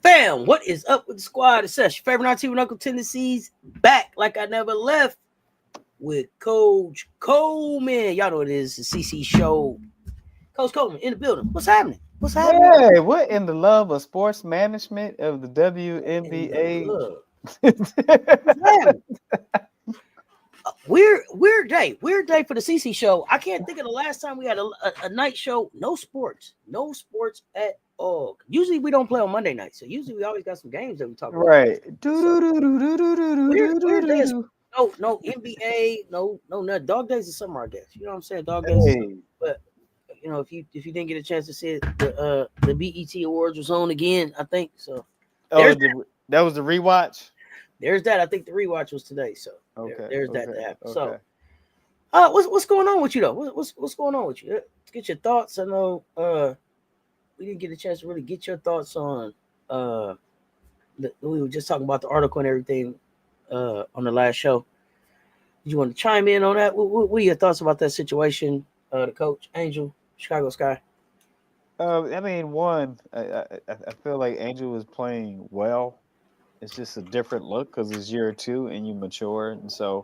Fam, what is up with the squad? It's your favorite Auntie and Uncle Tennessee's back like I never left with Coach Coleman. Y'all know what it is, the CC show. Coach Coleman in the building. What's happening? What's happening? Hey, what in the love of sports management of the WNBA? Weird day for the CC show. I can't think of the last time we had a night show. No sports at all. Usually we don't play on Monday night, so usually we always got some games that we talk about. Right. Weird days. No NBA, no nut. Dog days is summer, I guess. You know what I'm saying? Dog days. Hey. But you know, if you didn't get a chance to see it, the BET Awards was on again, I think. So that was the rewatch. There's that. I think the rewatch was today. So there's that to happen. So what's going on with you though? What's going on with you? Let's get your thoughts. I know we didn't get a chance to really get your thoughts on we were just talking about the article and everything on the last show. Did you want to chime in on that? What are your thoughts about that situation? The coach, Angel, Chicago Sky. I mean, I feel like Angel was playing well. It's just a different look because it's year two and you mature, and a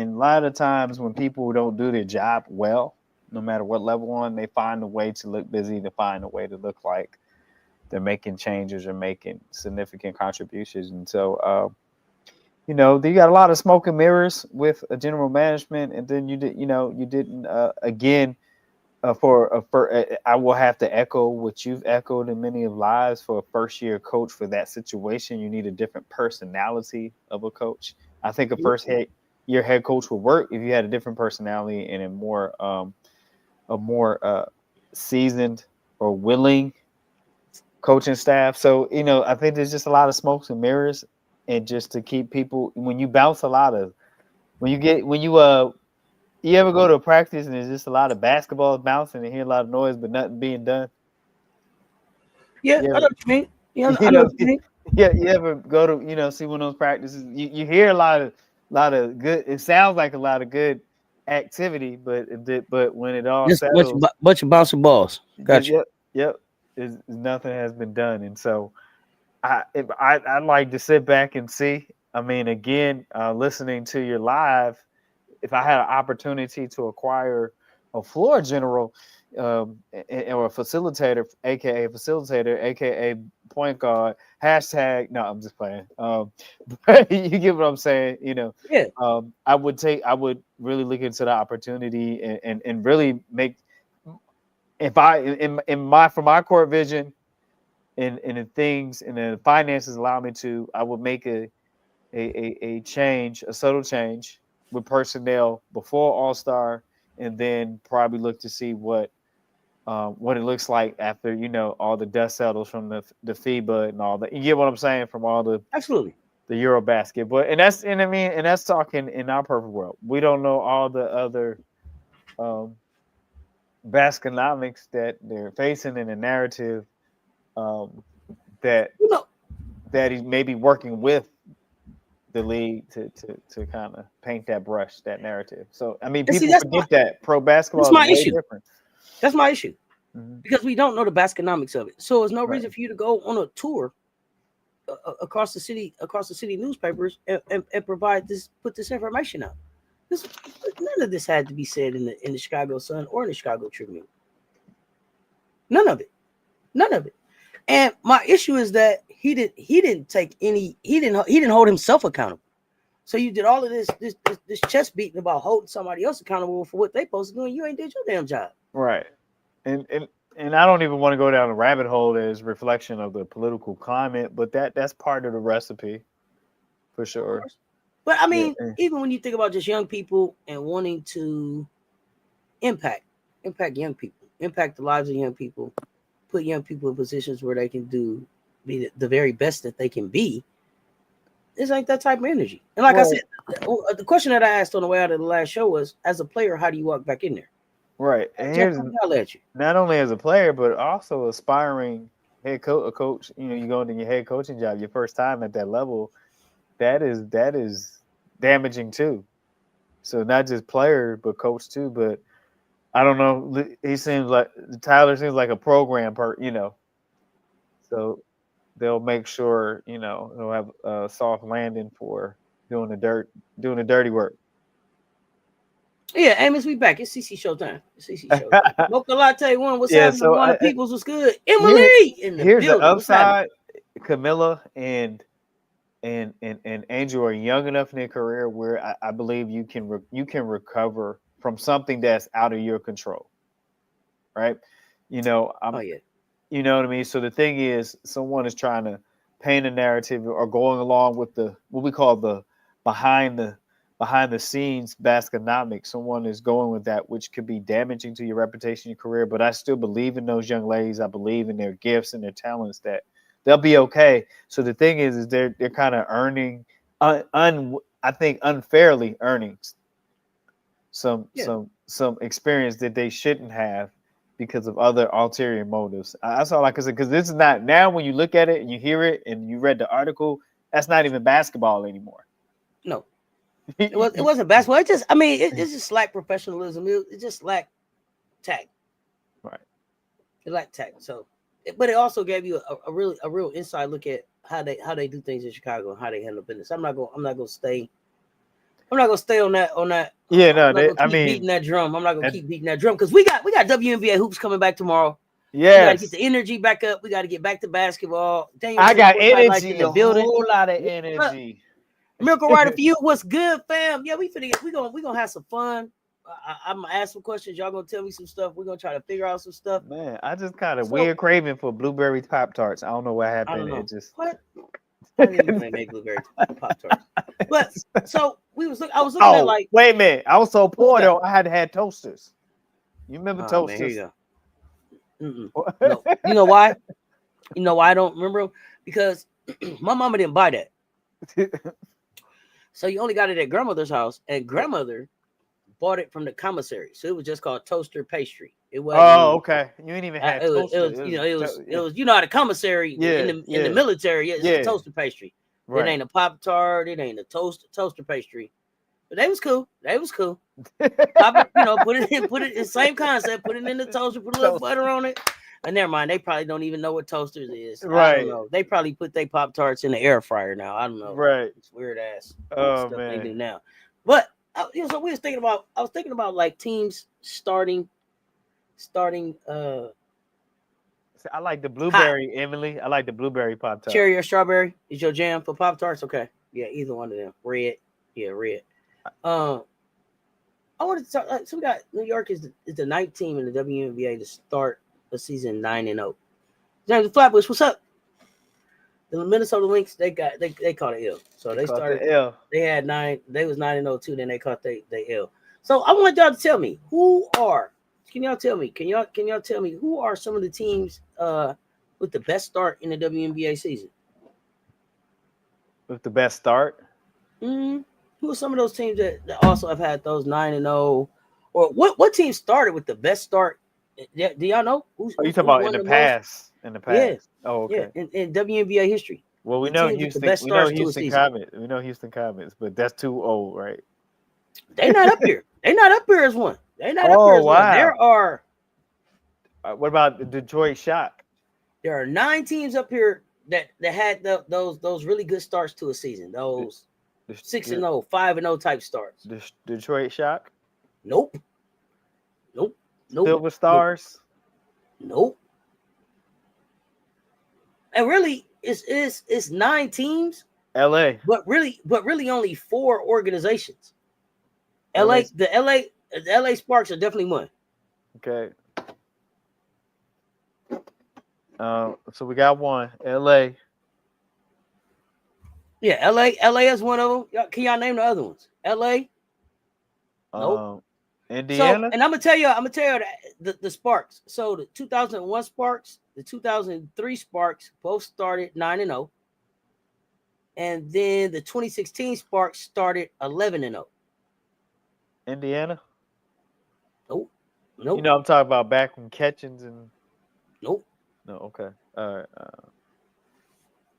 lot of times when people don't do their job well, no matter what level on, they find a way to look busy, to find a way to look like they're making changes or making significant contributions. And so, you got a lot of smoke and mirrors with a general management, and then you didn't again. I will have to echo what you've echoed in many of lives. For a first-year coach for that situation, you need a different personality of a coach. I think a first-year head coach would work if you had a different personality and a more seasoned or willing coaching staff. So I think there's just a lot of smokes and mirrors, and just to keep people when you bounce you ever go to a practice and there's just a lot of basketballs bouncing and hear a lot of noise but nothing being done? Yeah, I know what you mean. Yeah, I know what you mean. Yeah, you ever go to see one of those practices? You hear a lot of good. It sounds like a lot of good activity, but when it all just settles, bunch of bouncing balls. Gotcha. Yep. Nothing has been done, and so I'd like to sit back and see. I mean, again, listening to your live. If I had an opportunity to acquire a floor general or a facilitator, aka point guard, hashtag. No, I'm just playing. You get what I'm saying? Yeah. I would really look into the opportunity and really make. If I from my core vision, and the things and the finances allow me to, I would make a change, a subtle change with personnel before All-Star, and then probably look to see what it looks like after all the dust settles from the FIBA and all that. You get what I'm saying? From all the absolutely the Eurobasket, but that's talking in our perfect world. We don't know all the other baskonomics that they're facing in the narrative that he may be working with the league to kind of paint that brush, that narrative. So I mean, people forget that pro basketball is way different. That's my issue, because we don't know the baskonomics of it. So there's no reason for you to go on a tour across the city newspapers and put this information out. None of this had to be said in the Chicago Sun or in the Chicago Tribune. None of it. None of it. And my issue is that he didn't hold himself accountable. So you did all of this chest beating about holding somebody else accountable for what they supposed to do, and you ain't did your damn job. Right. And I don't even want to go down a rabbit hole as reflection of the political climate, but that's part of the recipe for sure. But I mean, even when you think about just young people and wanting to impact young people, impact the lives of young people, put young people in positions where they can be the very best that they can be, it's like that type of energy. And like I said, the question that I asked on the way out of the last show was, as a player, how do you walk back in there? Right. And here's not only as a player, but also aspiring head coach. You know, you go into your head coaching job, your first time at that level, that is damaging too. So not just player, but coach too. But I don't know. Tyler seems like a program so they'll make sure, they'll have a soft landing for doing the dirty work. Yeah, Amos, we back. It's CC Showtime. CC Showtime. Mocha Latte one. What's happening? So One of Peoples was good. Emily in the here's building. The upside. Camilla and Angel are young enough in their career where I believe you can recover from something that's out of your control, right? You know what I mean. So the thing is, someone is trying to paint a narrative or going along with what we call the behind the scenes baskenomics. Someone is going with that, which could be damaging to your reputation, your career. But I still believe in those young ladies. I believe in their gifts and their talents that they'll be okay. So the thing is they're kind of earning, I think unfairly earning some experience that they shouldn't have because of other ulterior motives. That's all I can say, because this is not, now when you look at it and you hear it and you read the article, that's not even basketball anymore. No, it wasn't basketball. It just lacked professionalism. It just lacked tact. Right. It lacked tact. So, but it also gave you a real inside look at how they do things in Chicago and how they handle business. I'm not gonna stay on that. Yeah, no, beating that drum. I'm not gonna keep beating that drum because we got WNBA hoops coming back tomorrow. Yes. We gotta get the energy back up. We gotta get back to basketball. I got energy, a whole lot of energy. Miracle Rider for you. What's good, fam? Yeah, we gonna have some fun. I'm gonna ask some questions. Y'all gonna tell me some stuff. We're gonna try to figure out some stuff. Man, I just kind of weird craving for blueberry Pop-Tarts. I don't know what happened. I don't know. It just what. I didn't even make blueberry Pop-Tarts. But so I was looking at like. Wait a minute. I was so poor though. I had to have toasters. You remember toasters? Man, here you go. No. You know why? You know why I don't remember? Because my mama didn't buy that. So you only got it at grandmother's house, and grandmother bought it from the commissary. So it was just called toaster pastry. It was. Oh, okay. You didn't even have toaster. It was how the commissary in the military. It's a toaster pastry. Right. It ain't a Pop-Tart. It ain't a toaster pastry. But they was cool. Pop it, put it in same concept. Put it in the toaster. Put a little butter on it. And never mind, they probably don't even know what toasters is. Right. I don't know. They probably put their Pop-Tarts in the air fryer now. I don't know. Right. It's weird ass stuff they do now. But so I was thinking about like teams starting. I like the blueberry, Emily. I like the blueberry Pop-Tart. Cherry or strawberry is your jam for Pop-Tarts? Okay. Yeah, either one of them. Red. Yeah, red. I want to talk. So we got New York is the ninth team in the WNBA to start the season 9-0. James Flatbush, what's up? The Minnesota Lynx, they caught an L. So they started L. They had 9. They was 9-0 too. Then they caught they L. So I want y'all to tell me Can y'all tell me who are some of the teams with the best start in the WNBA season? With the best start? Who are some of those teams that also have had those 9-0? Or what team started with the best start? Do y'all know? Are you talking about in the past? In the past? Yeah. Oh, okay. Yeah, in WNBA history. Well, we know Houston. We know Houston Comets. We know Houston Comets, but that's too old, right? They're not up here. They're not up here as one. They're not up here as one. There are. What about the Detroit Shock? There are 9 teams up here that had those really good starts to a season. Those 6-0, 5-0 type starts. The Detroit Shock? Nope. Silver Stars? Nope. and really it's 9 teams, LA. but really only 4 organizations. LA. The LA Sparks are definitely one. Okay. So we got one. LA. Yeah, LA is one of them. Can y'all name the other ones? LA. Nope. Indiana. So, and I'm gonna tell you the Sparks. So the 2001 Sparks, the 2003 Sparks both started 9-0, and then the 2016 Sparks started 11-0. Indiana. Nope. You know I'm talking about back from Catchings and. Nope. No. Okay. All right.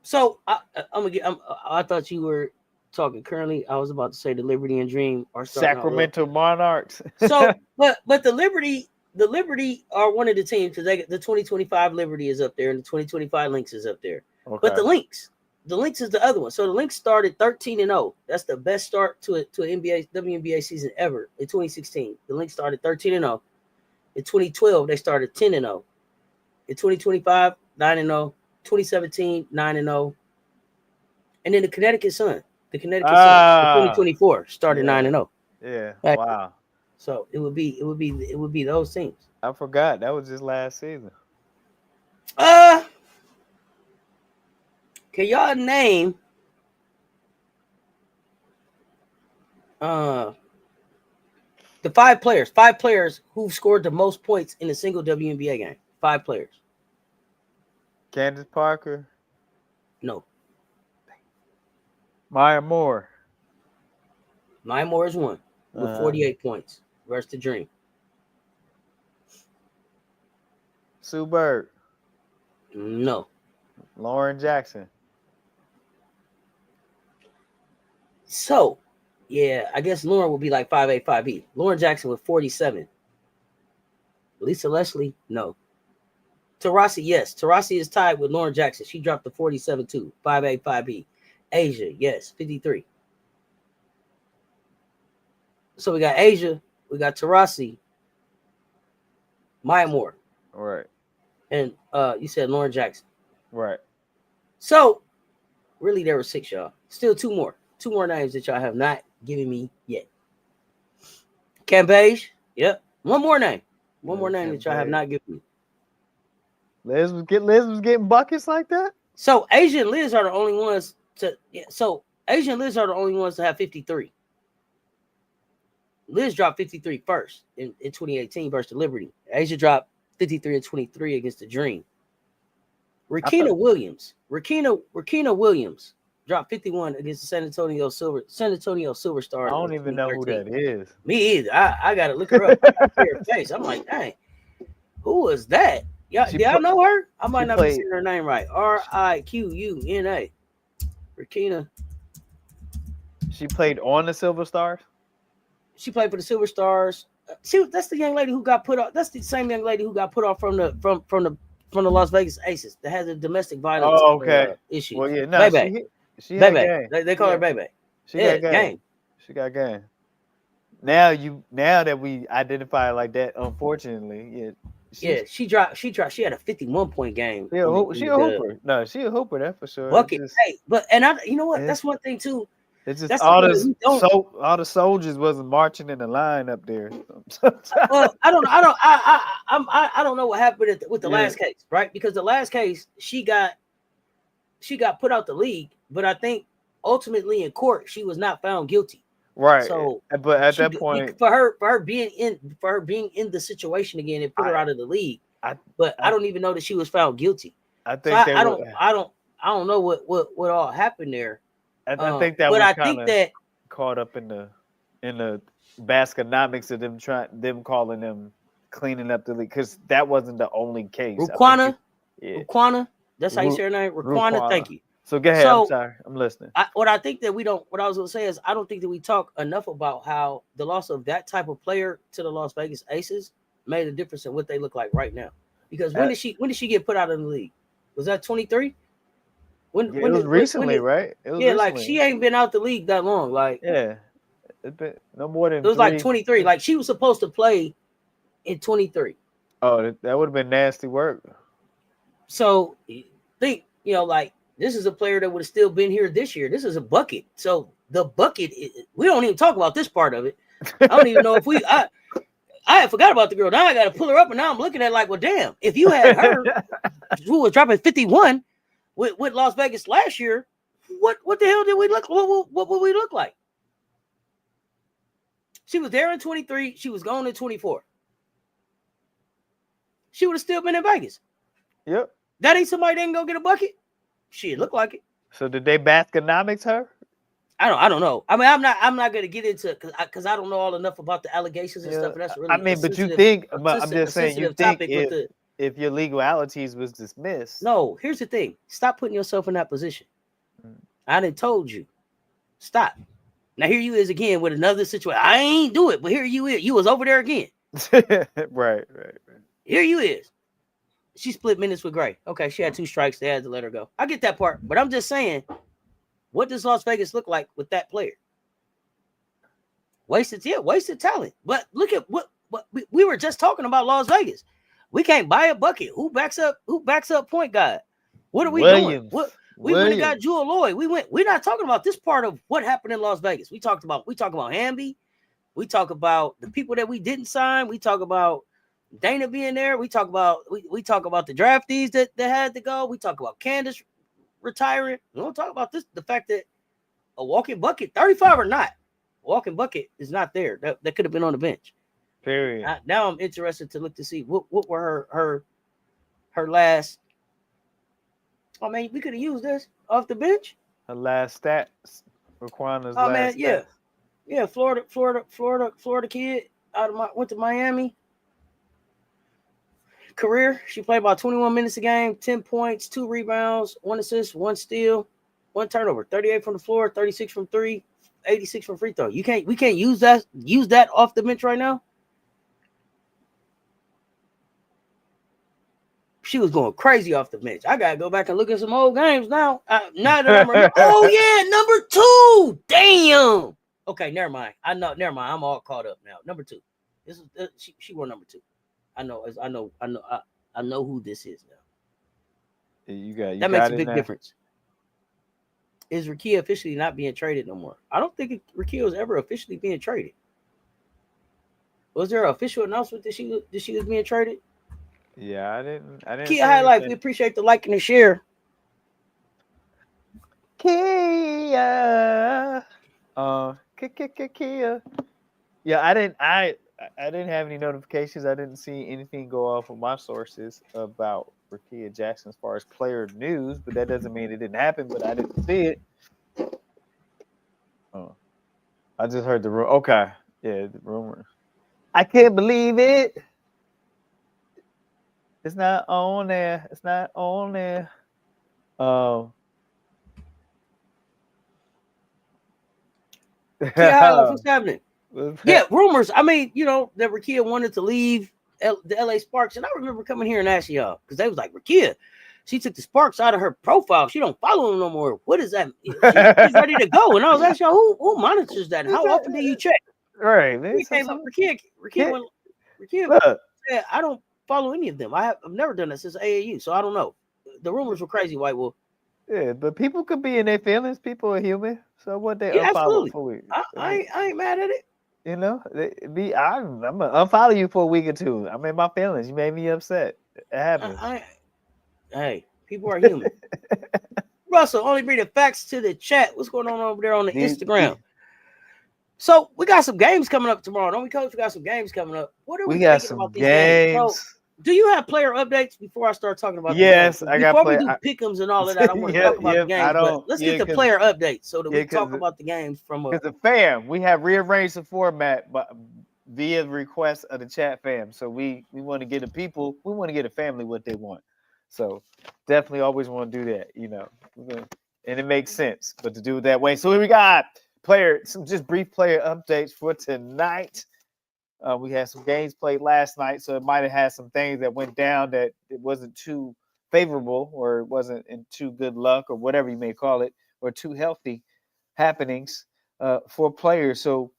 So I thought you were talking currently. I was about to say the Liberty and Dream are Sacramento Monarchs. So, but the Liberty are one of the teams because the 2025 Liberty is up there and the 2025 Lynx is up there. Okay. But the Lynx is the other one. So the Lynx started 13-0. That's the best start to an WNBA season ever in 2016. The Lynx started 13-0. In 2012, they started 10-0. In 2025, 9-0. 2017, 9-0. And then the Connecticut Sun. The Connecticut Sun in 2024 started 9-0. Yeah. Right? Wow. So it would be those teams. I forgot that was just last season. Can y'all name the 5 players who scored the most points in a single WNBA game? 5 players. Candace Parker. No. Maya Moore. Maya Moore is one with 48 points. Versus the Dream. Sue Bird. No. Lauren Jackson. So, yeah, I guess Lauren would be like 5A, 5B. Lauren Jackson with 47. Lisa Leslie, no. Taurasi, yes. Taurasi is tied with Lauren Jackson. She dropped to 47 too. 5A, 5B. Asia, yes, 53. So we got Asia, we got Taurasi, Maya Moore. Right. And you said Lauren Jackson. Right. So really there were 6, y'all. Still 2 more. 2 more names that y'all have not given me yet. Campage, yep. One more name. One more name that y'all have not given me. Liz was getting buckets like that. So Asia and Liz are the only ones to. Yeah, so Asia and Liz are the only ones to have 53. Liz dropped 53 first in 2018 versus the Liberty. Asia dropped 53 and 23 against the Dream. Rakina Williams dropped 51 against the San Antonio Silver Stars. I don't even know who that is. Me either. I gotta look her up. I see her face. I'm like, dang, who is that? Y'all know her? I might not be saying her name right. Riquna. Rakina. She played on the Silver Stars? She played for the Silver Stars. That's the young lady who got put off. That's the same young lady who got put off from the Las Vegas Aces that has a domestic violence issue. Well, yeah, no, Bebe. She had game. They call her Bebe. She got game. She got game. Now that we identify her like that, unfortunately, she had a 51-point game. She a hooper. No, she a hooper, that's for sure. Bucket. You know what? That's one thing too. It's just all the soldiers wasn't marching in the line up there. Well, I don't know what happened with the last case, right? Because the last case she got put out the league, but I think ultimately in court she was not found guilty. Right. So, but at that point, for her being in the situation again, it put her out of the league. I don't even know that she was found guilty. I think I don't know what all happened there. I think that was kind of caught up in the basconomics of them calling them cleaning up the league, because that wasn't the only case. Ruquana, that's how you say her name. Ruquana, thank you. So go ahead. I'm sorry, I'm listening. What I was gonna say is I don't think that we talk enough about how the loss of that type of player to the Las Vegas Aces made a difference in what they look like right now. Because when did she get put out of the league? Was that 23? It was recently, right? Like she ain't been out the league that long. Like it's been no more than. It was like 23. Like she was supposed to play in 23. Oh, that would have been nasty work. So You know, like this is a player that would have still been here this year. This is a bucket. So the bucket, we don't even talk about this part of it. I don't even know if I forgot about the girl. Now I got to pull her up, and now I'm looking at like, well, damn. If you had her, who was dropping 51 with Las Vegas last year, what the hell did we look? What would we look like? She was there in 23. She was gone in 24. She would have still been in Vegas. Yep. That ain't somebody that didn't go get a bucket. Shit, look like it. So did they Baskonomics her? I don't know. I mean, I'm not gonna get into because I don't know all enough about the allegations and stuff. And that's really. I mean, but you think? I'm just saying. You think if your legalities was dismissed? No. Here's the thing. Stop putting yourself in that position. I done told you. Stop. Now here you is again with another situation. I ain't do it, but here you is. You was over there again. Right. Here you is. She split minutes with Gray. Okay, she had 2 strikes. They had to let her go. I get that part, but I'm just saying, what does Las Vegas look like with that player? Wasted talent. But look at what we were just talking about. Las Vegas. We can't buy a bucket. Who backs up point guard? What are we doing? What we went and got Jewel Lloyd. We're not talking about this part of what happened in Las Vegas. We talk about Hamby. We talk about the people that we didn't sign. We talk about Dana being there. We talk about the draftees that had to go. We talk about Candace retiring. We don't talk about this, the fact that a walking bucket, 35 or not, walking bucket is not there. That could have been on the bench. Period. Now I'm interested to look to see what were her last. I mean, we could have used this off the bench. Her last stats. Raquana's last man, yeah. Yeah, Florida kid went to Miami. Career, she played about 21 minutes a game, 10 points, 2 rebounds, 1 assist, 1 steal, 1 turnover, 38 from the floor, 36 from 3, 86 from free throw. We can't use that off the bench right now. She was going crazy off the bench. I gotta go back and look at some old games now. Now that I'm remember. Oh yeah, number 2. Damn. Okay, never mind. Never mind. I'm all caught up now. Number 2. This is she wore number 2. I know who this is now. That makes a big difference. Is Rakia officially not being traded no more? I don't think Rakia was ever officially being traded. Was there an official announcement that she was being traded? Yeah, I didn't. Kia highlight. We appreciate the like and the share. Kia. Kia. Yeah, I didn't have any notifications. I didn't see anything go off of my sources about Rakia Jackson as far as player news, but that doesn't mean it didn't happen, but I didn't see it. Oh, I just heard the rumor. Okay. Yeah, the rumor. I can't believe it. It's not on there. It's not on there. Yeah, what's happening? Yeah, rumors. I mean, that Rakia wanted to leave the LA Sparks, and I remember coming here and asking y'all because they was like, Rakia, she took the Sparks out of her profile. She don't follow them no more. What is that? She's ready to go. And I was asking y'all, who monitors that? And how often do you check? Right, man. Rakia said, I don't follow any of them. I've never done that since AAU, so I don't know. The rumors were crazy, White Wolf. Yeah, but people could be in their feelings. People are human. So what they unfollow for a week. I ain't mad at it. I'm gonna unfollow you for a week or 2. I'm in my feelings. You made me upset. It happens. Hey, people are human. Russell, only bring the facts to the chat. What's going on over there on the Instagram? So we got some games coming up tomorrow, don't we, Coach? We got some games coming up. What are we thinking about these games? So, do you have player updates before I start talking about? Yes, I got. Before we do pick'ems and all of that, I want to talk about the games. But let's get the player updates so that we talk about the games from. Because the fam, we have rearranged the format, but via request of the chat fam. So we want to get the people, we want to get a family what they want. So definitely always want to do that, and it makes sense, but to do it that way. So here we got some just brief player updates for tonight. We had some games played last night, so it might have had some things that went down that it wasn't too favorable or it wasn't in too good luck or whatever you may call it, or too healthy happenings for players. So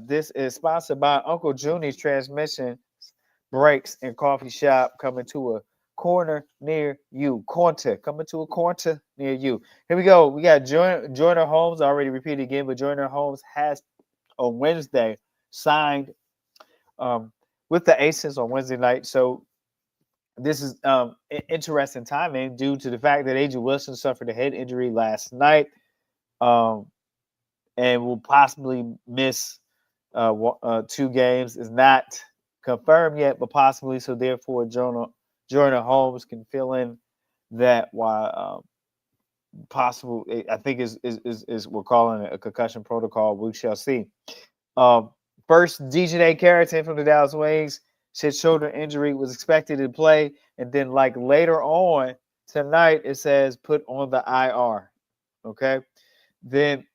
this is sponsored by Uncle Junie's Transmission Brakes and Coffee Shop, coming to a corner near you. Corner coming to a corner near you. Here we go. We got Joyner Holmes. I already repeated again, but Joyner Holmes has on Wednesday signed with the Aces on Wednesday night. So this is interesting timing due to the fact that AJ Wilson suffered a head injury last night, and will possibly miss 2 games. Is not confirmed yet, but possibly. So therefore, Joyner Holmes can fill in that while possible. I think is we're calling it a concussion protocol. We shall see. First, DJ Carrington from the Dallas Wings said shoulder injury was expected to play, and then like later on tonight it says put on the IR. Okay, then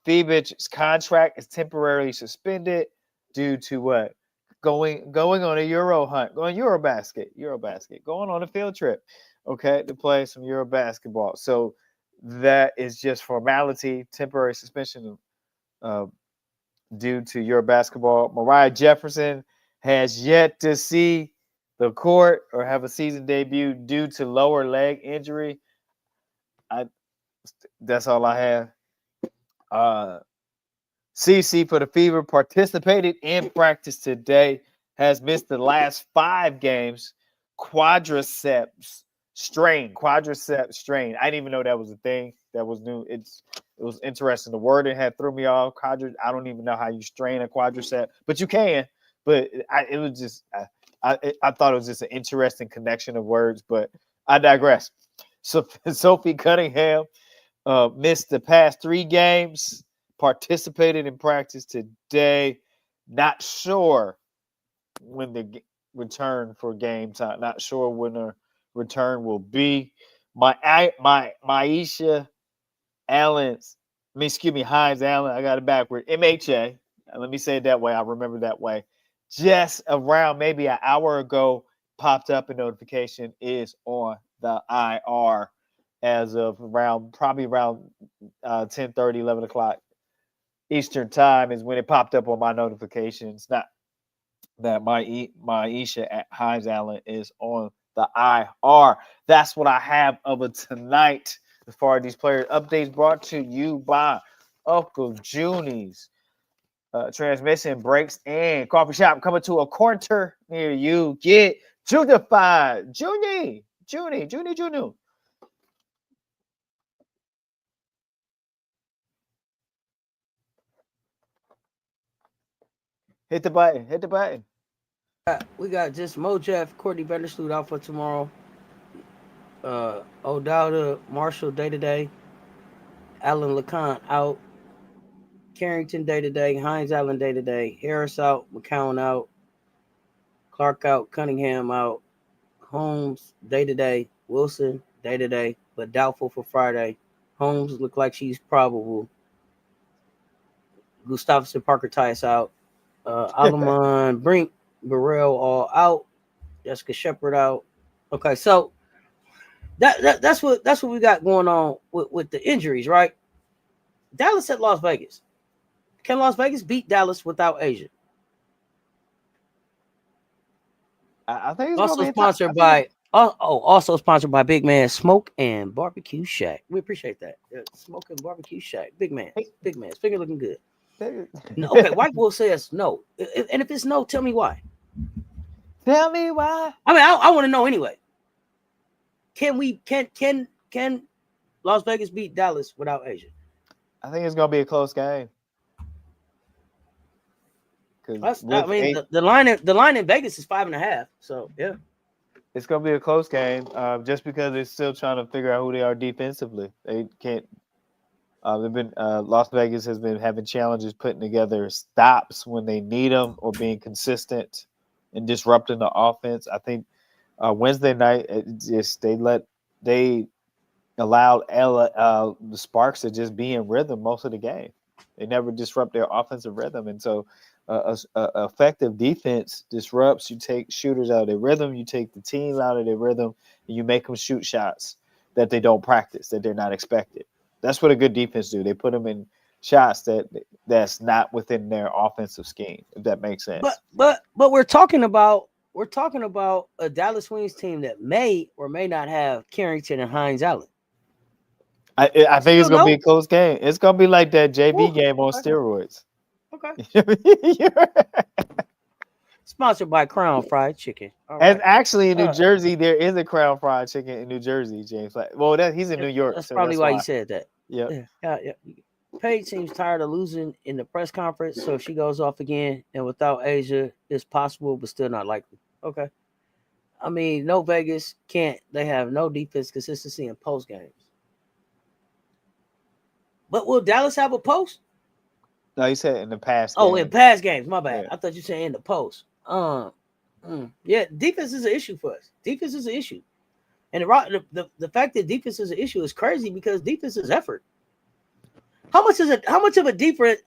Thibic's contract is temporarily suspended due to what? Going on a Euro hunt, going Eurobasket, going on a field trip, okay, to play some Euro basketball. So that is just formality, temporary suspension due to Euro basketball. Mariah Jefferson has yet to see the court or have a season debut due to lower leg injury. That's all I have. CC for the Fever participated in practice today, has missed the last 5 games. Quadriceps strain. I didn't even know that was a thing. That was new. It was interesting. The word it had threw me off. I don't even know how you strain a quadricep, but you can. But I thought it was just an interesting connection of words, but I digress. So Sophie Cunningham missed the past 3 games. Participated in practice today. Not sure when the return for game time. Not sure when the return will be. Maisha Allen's, Hines Allen. I got it backward. MHA. Let me say it that way. I remember that way. Just around maybe an hour ago, popped up a notification is on the IR as of probably around 10:30, 11 o'clock. Eastern time is when it popped up on my notifications. Not that Maisha Hines Allen is on the IR. That's what I have of it tonight. As far as these player updates, brought to you by Uncle Junie's transmission breaks and coffee shop coming to a corner near you. Get Junified, Junie. Hit the button. We got just Mojeff, Courtney Vandersloot out for tomorrow. O'Dowda, Marshall day to day. Allen LeConte out. Carrington day to day. Hines Allen day to day. Harris out. McCown out. Clark out. Cunningham out. Holmes day to day. Wilson day to day, but doubtful for Friday. Holmes look like she's probable. Gustafson, Parker Tice out. Alamon, Brink, Burrell all out. Jessica Shepard out. Okay, so that's what we got going on with the injuries, right? Dallas at Las Vegas. Can Las Vegas beat Dallas without Asia? I think it's also sponsored by also sponsored by Big Man Smoke and Barbecue Shack. We appreciate that. Smoke and Barbecue Shack. Big man. Finger looking good. No, okay, White Wolf says no. And if it's no, tell me why. Tell me why. I mean, I want to know anyway. Can Las Vegas beat Dallas without Asia? I think it's gonna be a close game. The line in Vegas is 5.5. So yeah, it's gonna be a close game. Just because they're still trying to figure out who they are defensively. They can't. Las Vegas has been having challenges putting together stops when they need them or being consistent and disrupting the offense. I think Wednesday night they allowed the Sparks to just be in rhythm most of the game. They never disrupt their offensive rhythm, and so effective defense disrupts. You take shooters out of their rhythm, you take the team out of their rhythm, and you make them shoot shots that they don't practice, that they're not expected. That's what a good defense do. They put them in shots that's not within their offensive scheme, if that makes sense. But we're talking about we're talking about a Dallas Wings team that may or may not have Carrington and Hines Allen. I think it's Still gonna be no? a close game. It's gonna be like that JV Ooh, game on okay. steroids. Okay. Sponsored by Crown Fried Chicken. All And right. actually, in New Jersey, there is a Crown Fried Chicken in New Jersey, James. Well, he's in New York, That's so probably that's why why. you said that. Yep. Yeah. Paige seems tired of losing in the press conference, so if she goes off again and without Asia, it's possible, but still not likely. Okay. I mean, no Vegas can't. They have no defense consistency in post games. But will Dallas have a post? No, you said in the past Oh, game. in past games. My bad. Yeah. I thought you said in the post. Yeah, defense is an issue for us. Defense is an issue, and the fact that defense is an issue is crazy because defense is effort. How much of a difference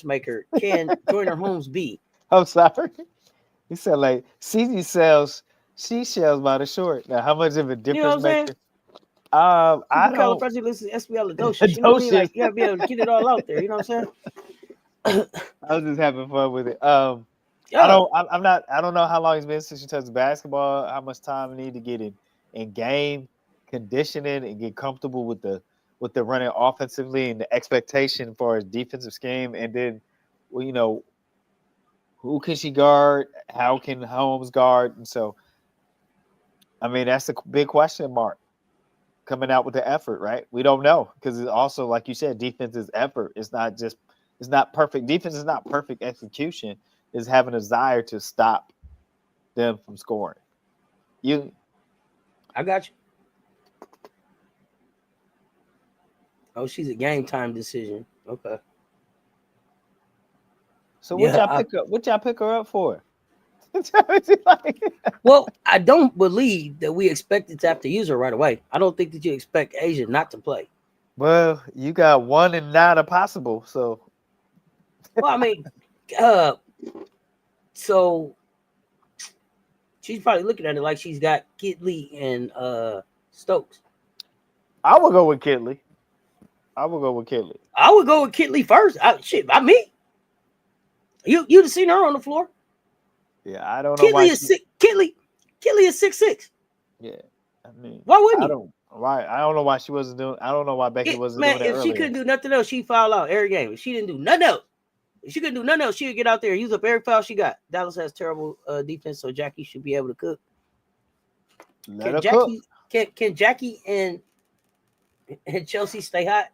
maker can Joyner Holmes be? I'm sorry. He said like CZ sells seashells by the short. Now, how much of a You know what difference I'm saying? maker? I don't. Supercalifragilisticexpialidocious. You know what I mean? Like you gotta be able to get it all out there. You know what I'm saying? I was just having fun with it. Yeah. I don't know how long it's been since you touched basketball. How much time you need to get in game conditioning and get comfortable with the running offensively and the expectation for his defensive scheme, and then, well, who can she guard? How can Holmes guard? And so, I mean, that's a big question mark coming out with the effort, right? We don't know because it's also, like you said, defense is effort. It's not perfect. Defense is not perfect execution. It's having a desire to stop them from scoring. I got you. Oh, she's a game time decision. Okay. So what y'all pick her up for? Well, I don't believe that we expected to have to use her right away. I don't think that you expect Asia not to play. Well, you got 1 and 9 possible. So, well, I mean, so she's probably looking at it like she's got Kidley and Stokes. I would go with Kidley. I would go with Kidley first. By me. You'd have seen her on the floor. Yeah, I don't know why. Kidley is 6'6". Yeah, I mean, why wouldn't you? I don't know why she wasn't doing. I don't know why Becky wasn't doing that earlier. If she couldn't do nothing else, she'd foul out every game. If she didn't do nothing else, she would get out there and use up every foul she got. Dallas has terrible defense, so Jackie should be able to cook. Can Jackie and Chelsea stay hot?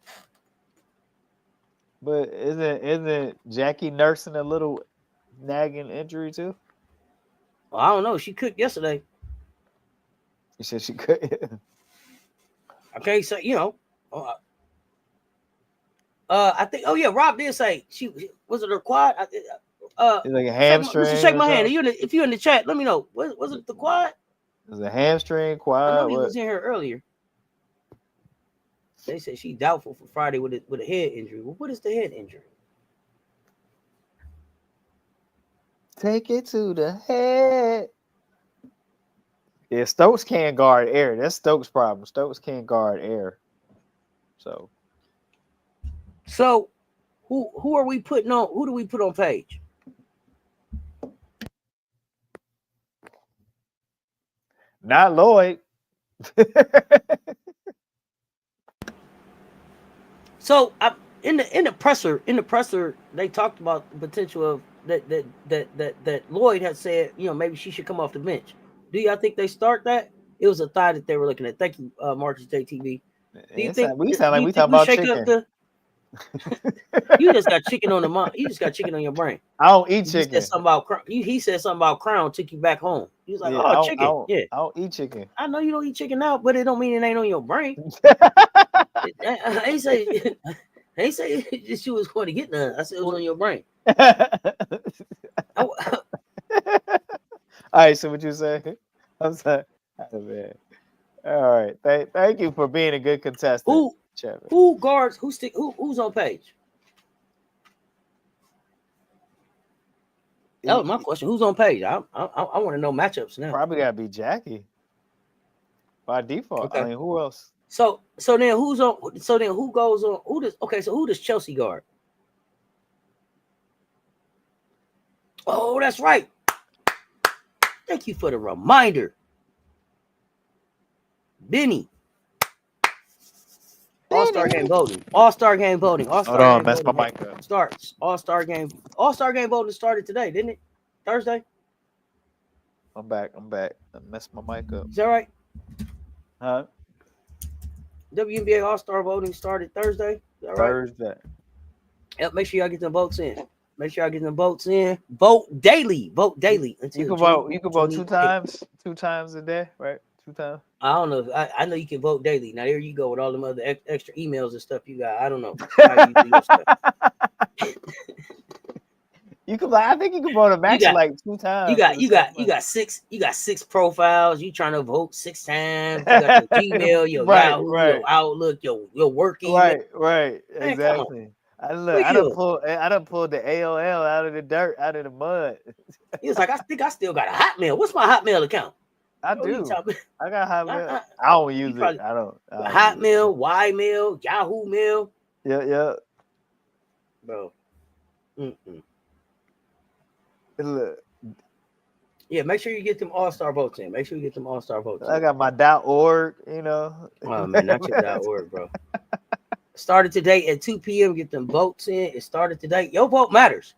But isn't Jackie nursing a little nagging injury too? Well, I don't know. She cooked yesterday. You said she could. Okay, so I think. Oh yeah, Rob did say she was it her quad. It's like a hamstring. Listen, shake my hand. If you're in the chat, let me know. Was it the quad? It was a hamstring quad. I know he was in here earlier. They said she's doubtful for Friday with a head injury. Well, what is the head injury? Take it to the head. Yeah, Stokes can't guard air. That's Stokes' problem. Stokes can't guard air. So who are we putting on? Who do we put on Paige? Not Lloyd. So in the presser, they talked about the potential of that Lloyd had said, maybe she should come off the bench. Do y'all think they start that? It was a thought that they were looking at. Thank you, Marcus JTV. Do you think we sound like we talking about chicken? You just got chicken on the mind. You just got chicken on your brain. I don't eat chicken. He said something about Crown took you back home. He was like, chicken. I don't eat chicken. I know you don't eat chicken now, but it don't mean it ain't on your brain. I ain't say she was going to get none. I said it was on your brain. All right, so what you say? I'm sorry. Oh, man. All right. Thank you for being a good contestant. Who guards? Who's on Paige? That was my question. Who's on Paige? I want to know matchups now. Probably gotta be Jackie by default. Okay. I mean, who else? So then who's on? So then who goes on? Who does? Okay, so who does Chelsea guard? Oh, that's right. Thank you for the reminder. Benny. All-Star game voting. All-Star game voting. Hold on, mess my mic up. Starts. All-Star game. All-Star game voting started today, didn't it? Thursday? I'm back. I messed my mic up. Is that right? Huh? WNBA All-Star voting started Thursday. Is that right? Thursday. Yep, make sure y'all get them votes in. Vote daily. Vote daily. You can vote. You can vote 2 times. 2 times a day, right? 2 times. I don't know. I know you can vote daily. Now there you go with all them other extra emails and stuff you got. I don't know how you do your stuff. You can. I think you can vote a max like 2 times. You got 6 profiles. You trying to vote 6 times. You got your Gmail, your Yahoo, your Outlook, your work email. Right. Man, exactly. I done pulled the AOL out of the dirt, out of the mud. He was like, I think I still got a Hotmail. What's my Hotmail account? I do. I got Hotmail. I don't use it. I don't. Hotmail, Ymail, Yahoo Mail. Yeah. Bro. Look. Yeah, make sure you get them all-star votes in. I got my .org, you know. Oh, man, not your .org, bro. Started today at 2 p.m. Get them votes in. It started today. Your vote matters.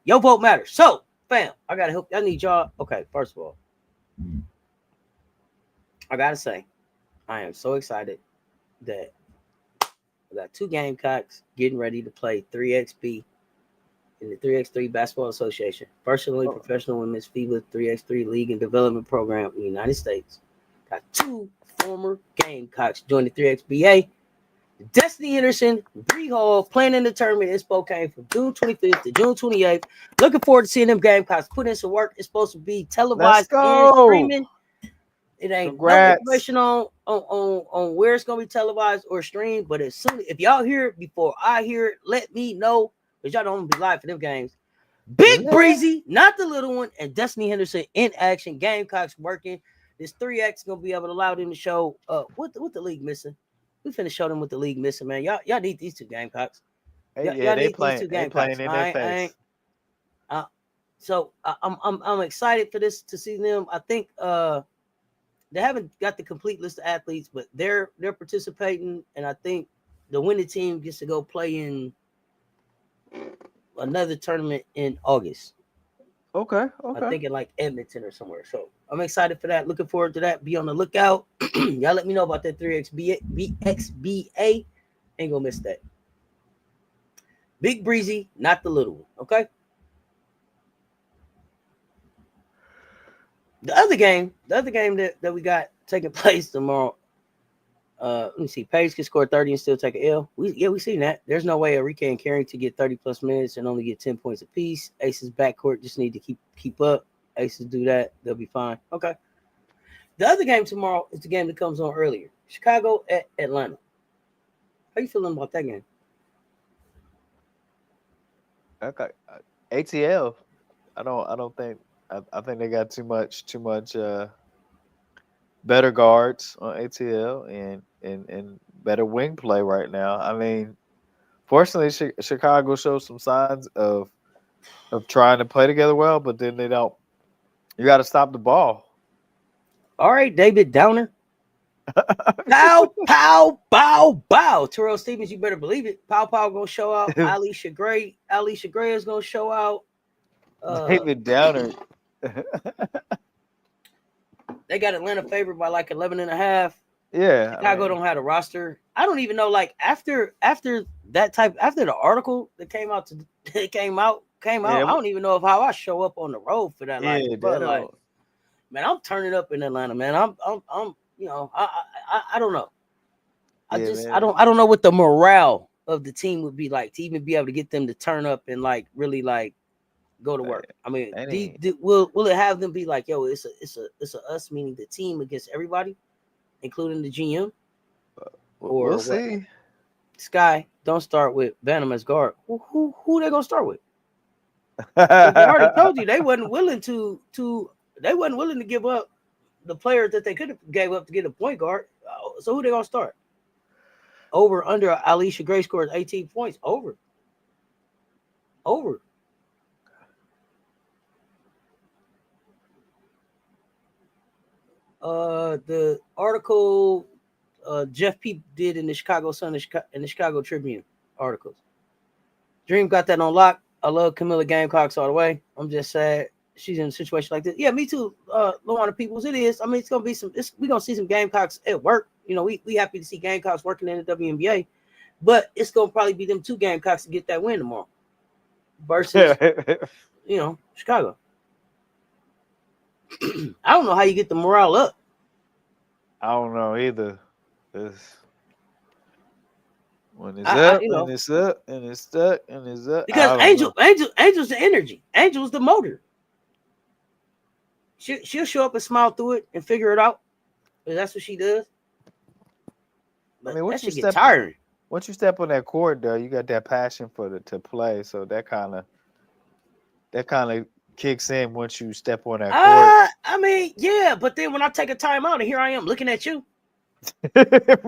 So, fam, I gotta help. I need y'all. Okay, first of all, I gotta say, I am so excited that I got 2 Gamecocks getting ready to play 3xB in the 3x3 Basketball Association, personally professional women's FIBA 3x3 League and Development Program in the United States. Got 2 former Gamecocks join the 3xBA. Destiny Henderson, Bree Hall playing in the tournament in Spokane from June 25th to June 28th. Looking forward to seeing them Gamecocks put in some work. It's supposed to be televised and streaming. It ain't no information on where it's gonna be televised or streamed, but as soon if y'all hear it before I hear it, let me know, because y'all don't be live for them games. Big Breezy, not the little one, and Destiny Henderson in action. Gamecocks working. This 3X gonna be able to allow them to show what the league missing. We finna show them what the league missing, man. Y'all need these 2 Gamecocks. Y'all need these 2 Gamecocks. They playing in their face. So I'm excited for this to see them. I think they haven't got the complete list of athletes, but they're participating, and I think the winning team gets to go play in another tournament in August. Okay. I think in like Edmonton or somewhere. So I'm excited for that. Looking forward to that. Be on the lookout. Y'all let me know about that 3xBA. Ain't gonna miss that. Big Breezy, not the little one. Okay. The other game that we got taking place tomorrow. Let me see. Paige can score 30 and still take an L. We seen that. There's no way Enrique and Carrington get 30 plus minutes and only get 10 points apiece. Aces backcourt just need to keep up. Aces do that, they'll be fine. Okay. The other game tomorrow is the game that comes on earlier. Chicago at Atlanta. How you feeling about that game? Okay. ATL. I don't think. I think they got too much better guards on ATL and better wing play right now. I mean, fortunately, Chicago shows some signs of trying to play together well, but then they don't. You got to stop the ball. All right, David Downer. Pow, pow, bow, bow. Terrell Stevens, you better believe it. Pow, pow gonna show out. Alicia Gray is gonna show out. David Downer. They got Atlanta favored by like 11.5. Yeah. Chicago don't have a roster. I don't even know. Like after the article that came out, I don't even know how I show up on the road for that. Man, I'm turning up in Atlanta, man. I'm I don't know. I don't know what the morale of the team would be like to even be able to get them to turn up and like really like go to work. I mean, will it have them be like, yo, it's a us, meaning the team against everybody, including the GM? Or we'll see. Sky, don't start with Bantam as guard. Who they gonna start with? They already told you they wasn't willing to give up the players that they could have gave up to get a point guard. So who they gonna start? Over under Alicia Gray scores 18 points. Over. The article Jeff P did in the Chicago Sun and the Chicago Tribune articles. Dream got that on lock. I love Camilla Gamecocks all the way. I'm just sad she's in a situation like this. Yeah, me too. Luana Peoples, it is. I mean, it's gonna be we're gonna see some Gamecocks at work. You know, we happy to see Gamecocks working in the WNBA, but it's gonna probably be them two Gamecocks to get that win tomorrow versus Chicago. I don't know how you get the morale up. I don't know either. When it's up, and it's up, and it's stuck, and it's up. Because Angel's the energy. Angel's the motor. She'll show up and smile through it and figure it out. That's what she does. But I mean, that should get tiring. Once you step on that court, though, you got that passion to play. So that kind of kicks in once you step on that court. I mean, yeah, but then when I take a time out and here I am looking at you. It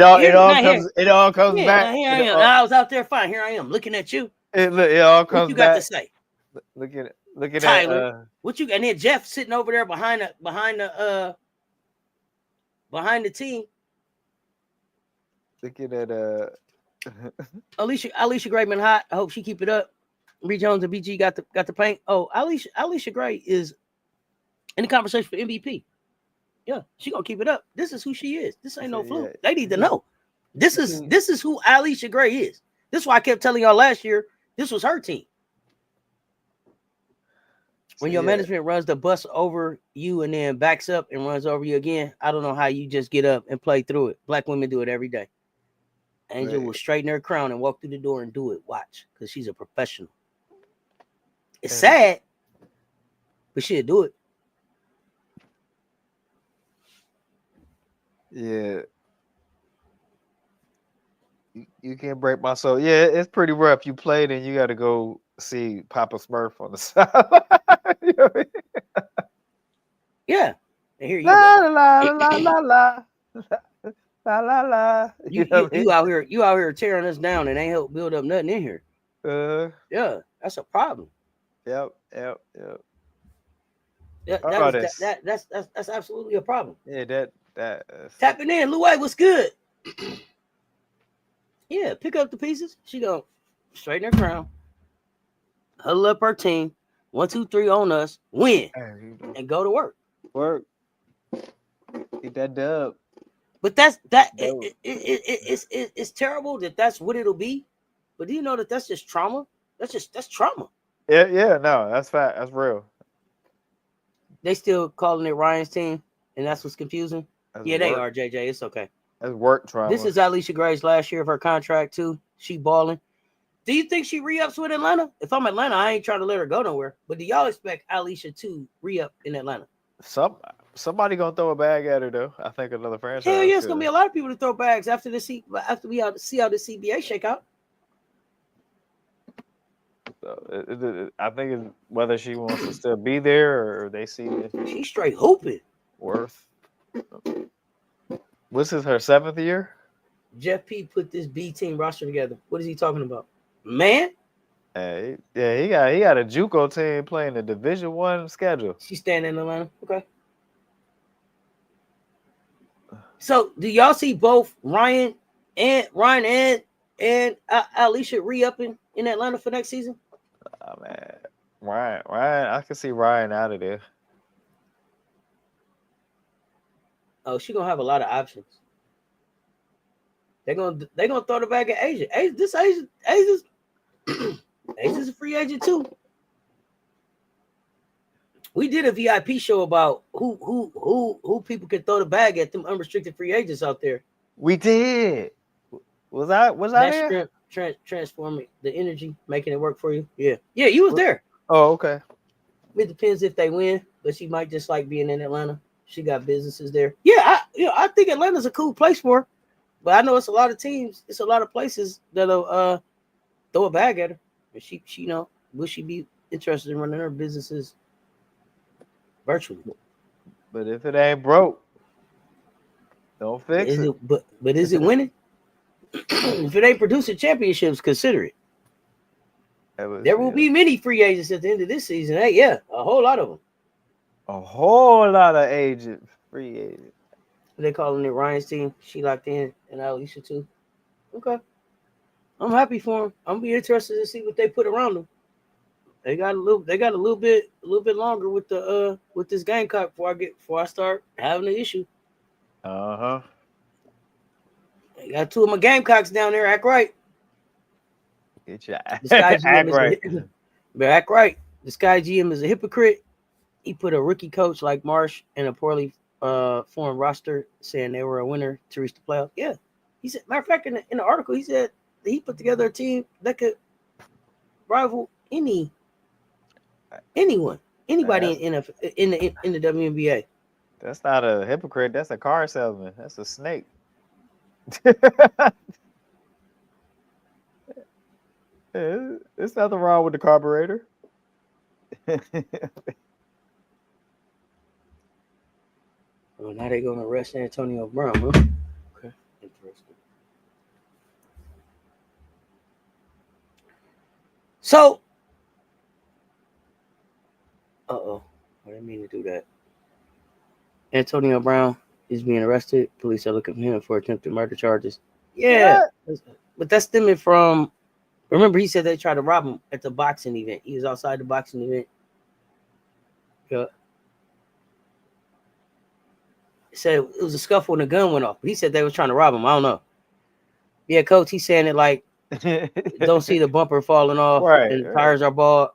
all comes back. Here I am. I was out there fine. Here I am looking at you. It all comes back. What you got to say? Look at Tyler. What you and then Jeff sitting over there behind the team. Looking at Alicia Gray been hot. I hope she keep it up. Bree Jones and BG got the paint. Oh, Alicia Gray is in the conversation for MVP. Yeah, she gonna keep it up. This is who she is. This ain't no fluke. They need to know. This is who Alicia Gray is. This is why I kept telling y'all last year. This was her team. When your management runs the bus over you and then backs up and runs over you again, I don't know how you just get up and play through it. Black women do it every day. Angel will straighten her crown and walk through the door and do it. Watch, because she's a professional. It's sad, but she'll do it. Yeah. You can't break my soul. Yeah, it's pretty rough. You played and you got to go see Papa Smurf on the side. You know what I mean? Yeah. And here you la, go. La la la la la la la. You out here tearing us down and ain't help build up nothing in here. Yeah, that's a problem. Yep. That's absolutely a problem. Yeah, that tapping in. Louis, what's good? Yeah, pick up the pieces. She gonna straighten her crown, huddle up her team, 1, 2, 3 on us, win, and go to work. Get that dub. But it's terrible that that's what it'll be. But do you know that that's just trauma? That's trauma. Yeah, no, that's fact. That's real. They still calling it Ryan's team, and that's what's confusing. That's they are, JJ. It's okay. That's work trauma. This is Alicia Gray's last year of her contract too. She balling. Do you think she re-ups with Atlanta? If I'm Atlanta, I ain't trying to let her go nowhere. But do y'all expect Alicia to re-up in Atlanta? Somebody gonna throw a bag at her though. I think another franchise. Hell yeah, it's gonna be a lot of people to throw bags after we see how the CBA shake out. So I think it's whether she wants to still be there or they see it. She's straight hooping. Worth. This is her 7th year. Jeff P put this B team roster together. What is he talking about, man? Hey, yeah, he got a JUCO team playing the Division I schedule. She's staying in Atlanta. Okay. So, do y'all see both Ryan and Alicia re-upping in Atlanta for next season? Oh man, Ryan, I can see Ryan out of there. Oh, she's gonna have a lot of options. They're gonna throw the bag at Asia. Asia's a free agent too. We did a VIP show about who people can throw the bag at, them unrestricted free agents out there. We did. Was I there? Transforming the energy, making it work for you. Yeah, you was there. Oh, okay. It depends if they win, but she might just like being in Atlanta. She got businesses there. Yeah, I think Atlanta's a cool place for her. But I know it's a lot of teams. It's a lot of places that'll throw a bag at her. And she will she be interested in running her businesses virtually? But if it ain't broke, don't fix it. But is it winning? If it ain't producing championships, consider it. There will be many free agents at the end of this season. Hey, yeah, a whole lot of them. A whole lot of free agent. They calling it Ryan's team. She locked in, and Alicia too. Okay, I'm happy for him. I'm be interested to see what they put around them. They got a little bit longer with the with this Gamecock before I start having an issue. Uh-huh. They got two of my Gamecocks down there. Act right. Get your The Sky GM act is right. but act right. The Sky GM is a hypocrite. He put a rookie coach like Marsh in a poorly formed roster, saying they were a winner to reach the playoffs. Yeah, he said. Matter of fact, in the article, he said that he put together a team that could rival anyone, anybody in the WNBA. That's not a hypocrite. That's a car salesman. That's a snake. There's nothing wrong with the carburetor. Well, now they're gonna arrest Antonio Brown, huh? Okay, interesting. So, I didn't mean to do that. Antonio Brown is being arrested. Police are looking for him for attempted murder charges. Yeah, but that's stemming from. Remember, he said they tried to rob him at the boxing event. He was outside the boxing event. Yeah. He said it was a scuffle and the gun went off. But he said they was trying to rob him. I don't know. Yeah, coach, he's saying it like don't see the bumper falling off and the tires are bald.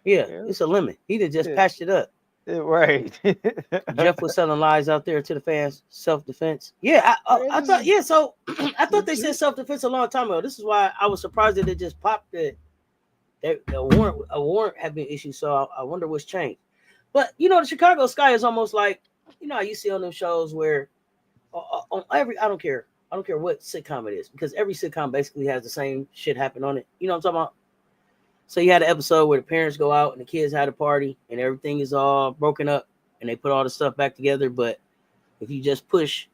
Yeah, it's a limit. He just patched it up. Right. Jeff was selling lies out there to the fans. Self-defense. Yeah, I thought. Yeah, so I thought they said self-defense a long time ago. This is why I was surprised that it just popped that a warrant had been issued. So I wonder what's changed. But the Chicago Sky is almost like how you see on them shows where on every I don't care what sitcom it is, because every sitcom basically has the same shit happen on it. You know what I'm talking about? So you had an episode where the parents go out and the kids had a party and everything is all broken up and they put all the stuff back together. But if you just push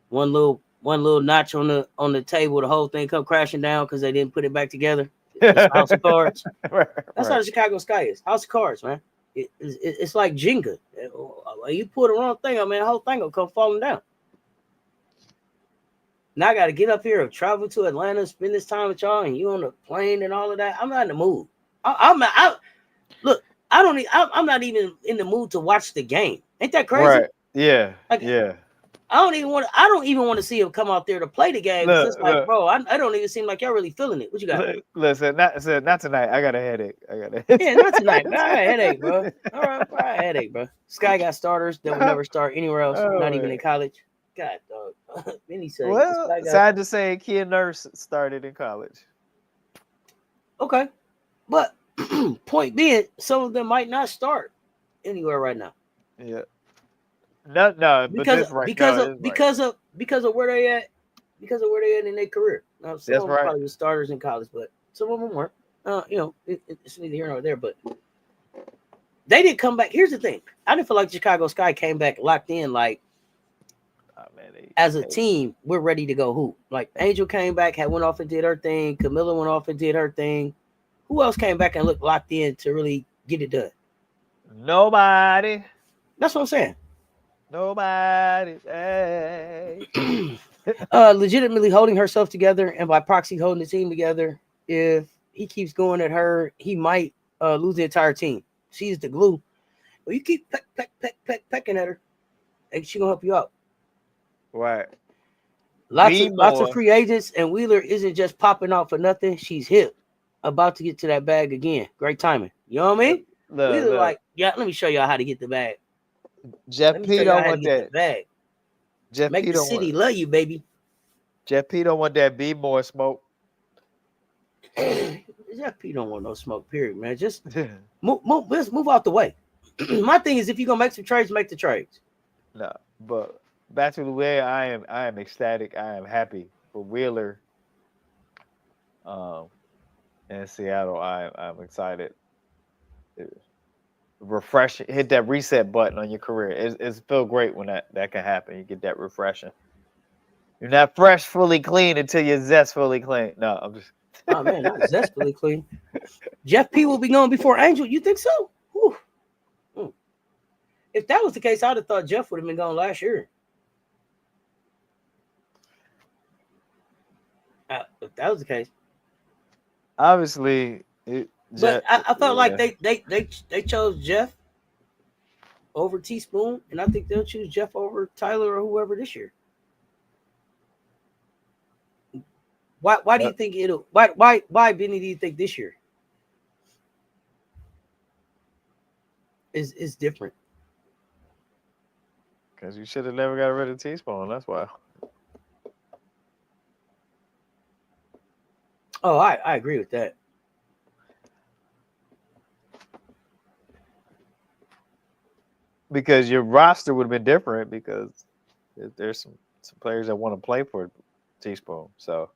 one little notch on the table, the whole thing come crashing down because they didn't put it back together. It's a house of cards. That's how the Chicago Sky is. House of cards, man. It's like Jenga. You put the wrong thing on, man, the whole thing will come falling down. Now I got to get up here and travel to Atlanta, spend this time with y'all, and you on the plane and all of that. I'm not in the mood. I'm not even in the mood to watch the game. Ain't that crazy? Right. Yeah. Yeah. I don't even want to see him come out there to play the game. It's like, bro, I don't even seem like y'all really feeling it. What you got? Listen, not tonight. I got a headache. Yeah, not tonight. I got a headache, bro. All right, I got a headache, bro. Sky got starters that will never start anywhere else, not even in college. God, dog. Then he said, well, sad to say, Kia Nurse started in college. Okay, but point being, some of them might not start anywhere right now. Yeah. No, because of where they at, in their career. Now, some of them probably were starters in college, but some of them weren't. It's neither here nor there. But they didn't come back. Here's the thing: I didn't feel like Chicago Sky came back locked in. Like, as a team, we're ready to go hoop. Like Angel came back, went off and did her thing. Camilla went off and did her thing. Who else came back and looked locked in to really get it done? Nobody. That's what I'm saying. Nobody. Legitimately holding herself together, and by proxy holding the team together. If he keeps going at her, he might lose the entire team. She's the glue. But you keep pecking at her, and she's gonna help you out. Right. Lots of free agents, and Wheeler isn't just popping out for nothing. She's hip, about to get to that bag again. Great timing. You know what I mean? Wheeler like, yeah. Let me show y'all how to get the bag. Jeff P don't want that bag. Jeff Make P the city love you, baby. Jeff P don't want that. Be more smoke. Jeff P don't want no smoke. Period, man. Just let's move out the way. My thing is, if you're gonna make some trades, make the trades. No, but back to the way I am ecstatic. I am happy for Wheeler. In Seattle, I'm excited. Refresh, hit that reset button on your career. It's feel great when that can happen. You get that refreshing. You're not fresh, fully clean until you're zestfully clean. No, I'm just. Oh man, not zestfully clean. Jeff P will be gone before Angel. You think so? If that was the case, I'd have thought Jeff would have been gone last year. If that was the case, Obviously, but I felt like they chose Jeff over Teaspoon, and I think they'll choose Jeff over Tyler or whoever this year. Why do you think it'll why Benny do you think this year is different? Because you should have never got rid of Teaspoon. That's why. Oh, I agree with that. Because your roster would have been different because there's some players that want to play for Teaspoon. So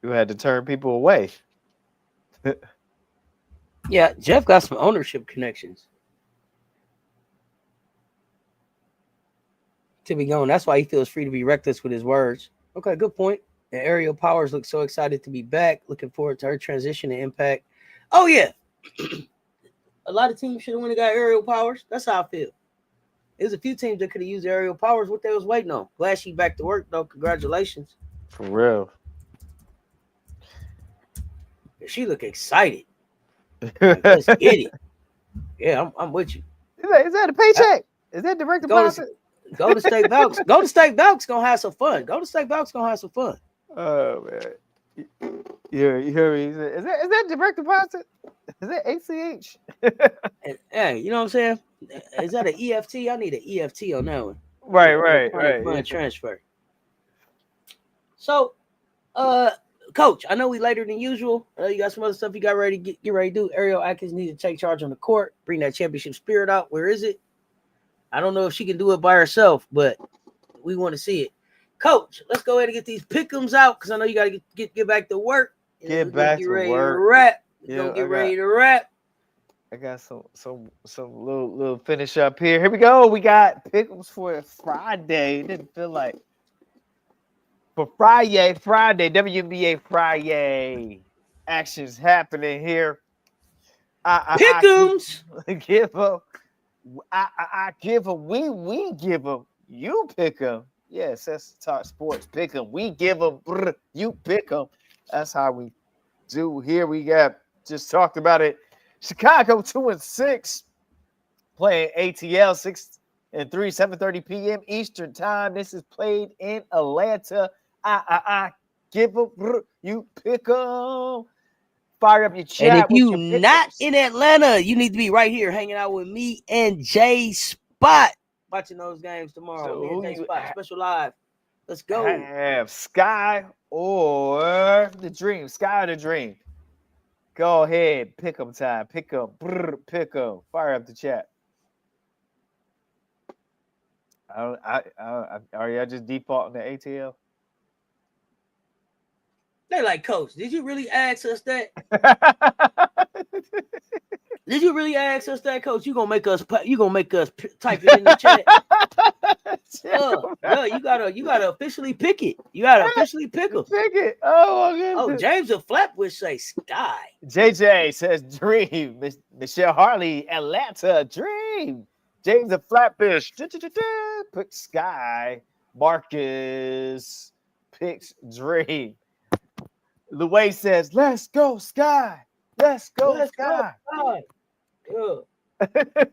you had to turn people away. Yeah, Jeff got some ownership connections to be going. That's why he feels free to be reckless with his words. Okay, good point. And Ariel Powers looks so excited to be back. Looking forward to her transition and impact. Oh, yeah. A lot of teams should have went and got Ariel Powers. That's how I feel. There's a few teams that could have used Ariel Powers. What they was waiting on. Glad she back to work, though. Congratulations. For real. She look excited. Like, let's get it. Yeah, I'm with you. Is that a paycheck? Is that direct deposit? Go to State Valks. Go to State Valks. Gonna have some fun. Go to State Valks. Gonna have some fun. Oh man, you hear me? Is that direct deposit? Is that ACH? And, hey, you know what I'm saying? Is that an EFT? I need an EFT on that one. Right. Fund transfer. So, Coach, I know we later than usual. You got some other stuff you got ready to get ready to do. Ariel Atkins needs to take charge on the court, bring that championship spirit out. Where is it? I don't know if she can do it by herself, but we want to see it. Coach, let's go ahead and get these pick'ems out because I know you got to get back to work. Get back to work. Ready to wrap. I got some little finish up here. Here we go. We got pick'ems for Friday. It didn't feel like for Friday, WNBA Friday actions happening here. Pick'ems. Give them. I give them. We give them. You pick them. Yes, that's Talk Sports. Pick them. We give them. You pick them. That's how we do here. We got just talked about it. Chicago 2-6 playing ATL 6-3, 7:30 p.m. Eastern time. This is played in Atlanta. I give them. You pick them. Fire up your chat. And if you not in Atlanta, you need to be right here hanging out with me and Jay Spot. Watching those games tomorrow. So me and Jay Spot, special live. Let's go. Have Sky or the Dream. Sky or the Dream. Go ahead. Pick 'em time. Pick 'em. Pick 'em. Fire up the chat. Are y'all just defaulting the ATL? They like, Coach, did you really ask us that? Did you really ask us that, Coach? You gonna make us type it in the chat? You gotta officially pick it. You gotta officially pick them. Pick it. Oh my goodness. Oh, James the Flatbush say Sky. JJ says Dream. Michelle Harley, Atlanta, Dream. James the Flatbush. Pick Sky. Marcus picks Dream. The way says, "Let's go, Sky. Let's go, Sky."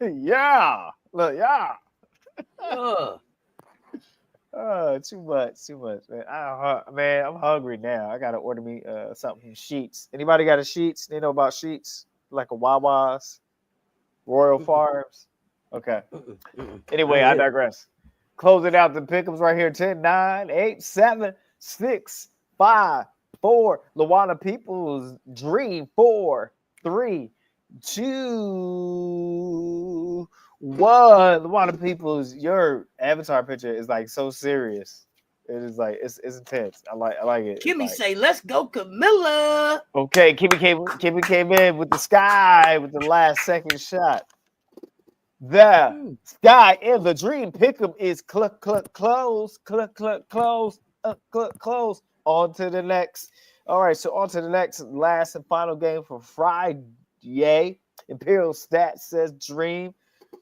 Yeah. Look, yeah. Too much, man. I'm hungry now. I gotta order me something from Sheets. Anybody got a Sheets? They know about Sheets, like a Wawa's, Royal Farms. Okay. Anyway, I digress. Closing out the pick'ems right here. 10, 9, 8, 7, 6, 5, 4. Luana Peoples Dream 4, 3, 2, 1. Luana Peoples, your avatar picture is like so serious. It is like it's intense. I like it. Kimmy say, "Let's go, Camilla." Okay, Kimmy came in with the Sky with the last second shot. The Sky in the Dream pick'em is close. On to the next. All right, so on to the next, last and final game for Friday. Imperial Stats says Dream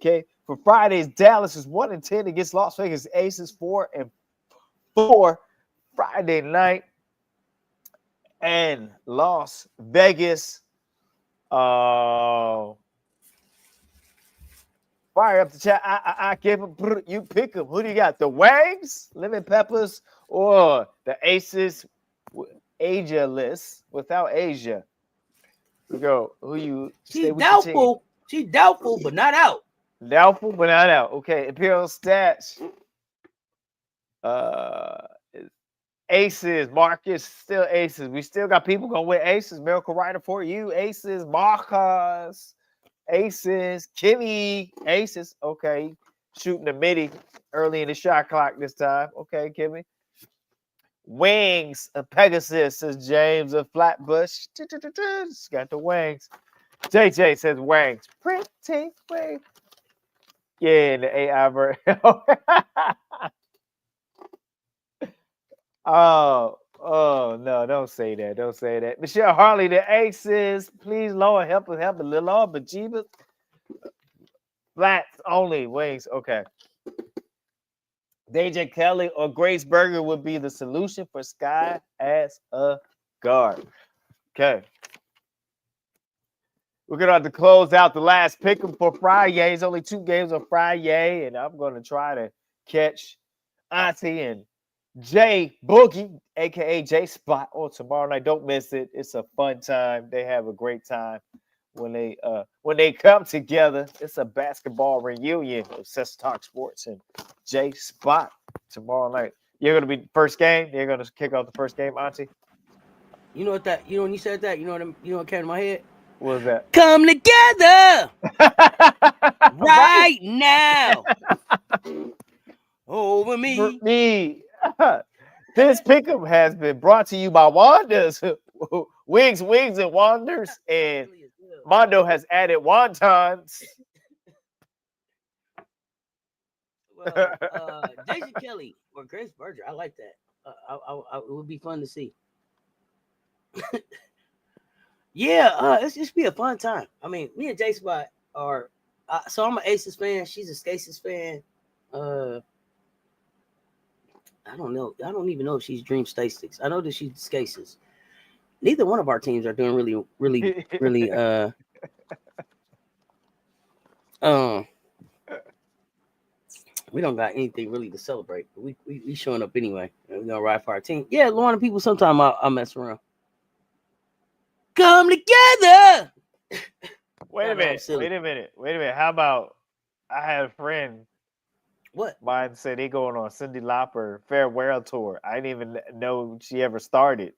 Okay. For Fridays, Dallas is 1-10 against Las Vegas Aces, 4-4 Friday night. And Las Vegas. Fire up the chat. I give them. You pick them. Who do you got? The Wangs, Lemon Peppers, or the Aces? Asia-less, without Asia. We go. Who you? She's doubtful. She's doubtful, but not out. Doubtful, but not out. Okay. Imperial Stats. Aces. Marcus still Aces. We still got people going with Aces. Miracle Rider for you. Aces. Marcus. Aces. Kimmy. Aces. Okay. Shooting the midi early in the shot clock this time. Okay, Kimmy. Wings of Pegasus, says James of Flatbush. Got the wings. JJ says wings. Pretty wings. Yeah, in the AI version. Oh, no, don't say that. Don't say that. Michelle Harley, the Aces. Please, Lord, help us, little Lord, but Jeebus. Flats only, wings. Okay. Deja Kelly or Grace Berger would be the solution for Sky as a guard. Okay. We're going to have to close out the last pick 'em for Friday. It's only 2 games on Friday, and I'm going to try to catch Auntie and Jay Boogie, a.k.a. J Spot, on tomorrow night. Don't miss it. It's a fun time. They have a great time when they come together. It's a basketball reunion of Sess Talk Sports and J Spot tomorrow night. You're gonna be the first game. You're gonna kick off the first game, Auntie. You know what that? You know when you said that? You know what came to my head? What was that? Come together right now over me. For me. This pick'em has been brought to you by Wanda's Wigs, and Wonders, and Mondo has added wontons. Deja Kelly or Grace Berger, I like that. It would be fun to see. Yeah, it's just be a fun time. I mean, me and J Spot are. So I'm an Aces fan. She's a Skaces fan. I don't know. I don't even know if she's Dream Statistics. I know that she's Skaces. Neither one of our teams are doing really. We don't got anything really to celebrate. But we showing up anyway. And we're gonna ride for our team. Yeah, a lot of people. Sometimes I'll mess around. Come together. Wait a minute. How about I had a friend. What? Mine said he going on Cyndi Lauper farewell tour. I didn't even know she ever started.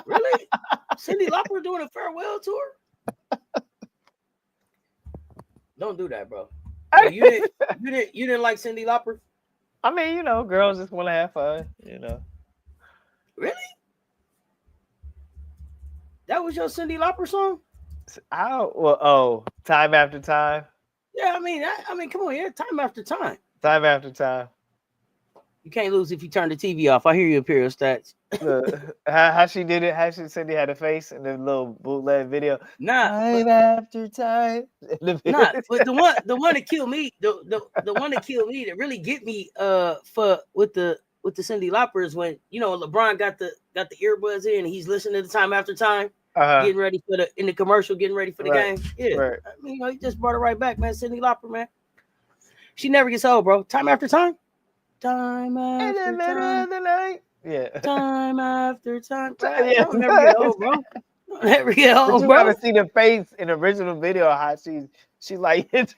Really? Cyndi Lauper doing a farewell tour? Don't do that, bro. So you didn't like Cyndi Lauper? I mean, girls just want to have fun, Really? That was your Cyndi Lauper song? Time After Time. Yeah, I mean, come on, yeah, Time After Time. Time After Time. You can't lose if you turn the TV off. I hear you, Imperial Stats. How she did it? How she said he had a face in the little bootleg video. Time after time. But the one that killed me, the one that killed me, that really get me with the Cyndi Lauper is when LeBron got the earbuds in and he's listening to Time After Time, getting ready for in the commercial, getting ready for the game. Yeah, right. I mean, he just brought it right back, man. Cyndi Lauper, man. She never gets old, bro. Time after time. Time after time. In the middle of the night. Yeah. Time after time. Yeah. Don't never get old, bro. Don't never get old, bro. You gotta see the face in the original video how she like it.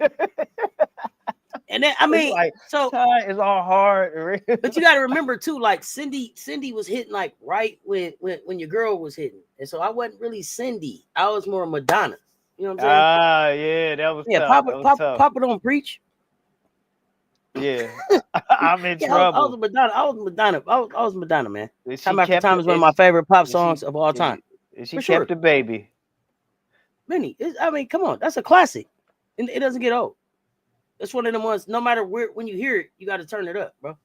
And then like, so it's all hard. But you gotta remember too, like Cyndi was hitting like right when your girl was hitting. And so I wasn't really Cyndi. I was more Madonna. You know what I'm saying? Yeah, that was tough. Papa don't preach. Yeah, I'm in trouble. I was Madonna, man. Time After Time is one of my favorite pop songs of all time. She kept the baby. Minnie, come on, that's a classic, and it doesn't get old. It's one of them ones. No matter when you hear it, you got to turn it up, bro.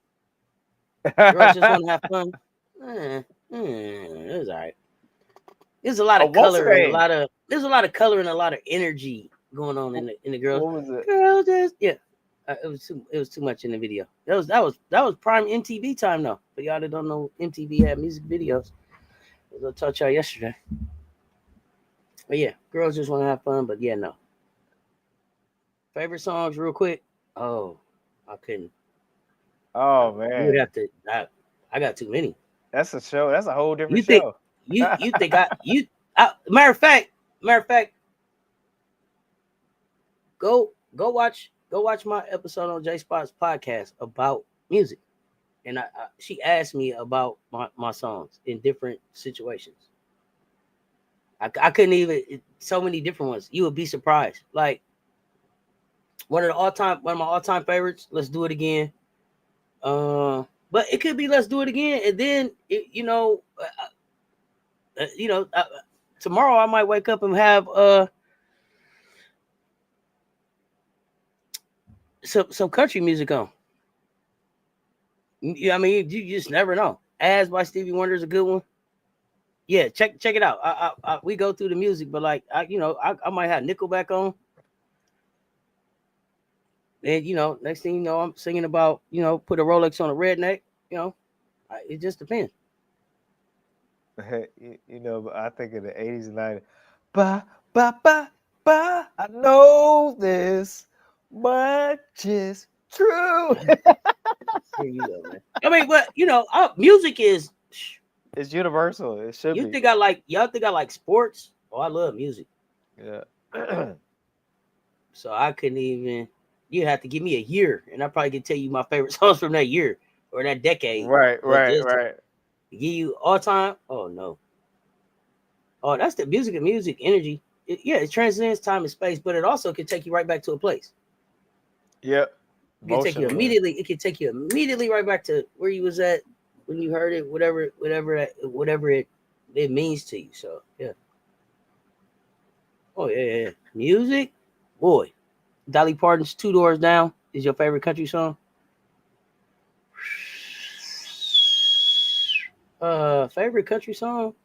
Girls just want to have fun. It's all right. There's a lot of color, there's a lot of color and a lot of energy going on in the girls. What was it? Girls, yeah. It was too much in the video. That was prime MTV time though. But y'all that don't know, MTV had music videos. I was gonna touch y'all yesterday. But yeah, girls just want to have fun. But yeah, no. Favorite songs, real quick. Oh, I couldn't. Oh You would man, have to. I got too many. that's a show. That's a whole You different think show. you think matter of fact, go watch my episode on J Spot's podcast about music, and she asked me about my songs in different situations. I couldn't even so many different ones. You would be surprised. Like one of my all time favorites. Let's do it again. But it could be let's do it again, and then tomorrow I might wake up and have some country music on. I mean, you just never know. As by Stevie Wonder is a good one. Yeah, check it out. We go through the music, but like I might have Nickelback on, and next thing you know, I'm singing about put a Rolex on a redneck. It just depends. I think in the 80s and 90s. Ba ba ba ba. I know this much is true. Here you go, man. I mean, but music is. It's universal. It should be. Y'all think I like sports? Oh, I love music. Yeah. So I couldn't even. You have to give me a year, and I probably could tell you my favorite songs from that year or that decade. Right. Give you all time. Oh no. Oh, that's the music of music energy. It transcends time and space, but it also can take you right back to a place. Yep. It can take you immediately. It can take you immediately right back to where you was at when you heard it. Whatever it means to you. So yeah. Oh yeah. Music, boy. Dolly Parton's "Two Doors Down" is your favorite country song. Favorite country song.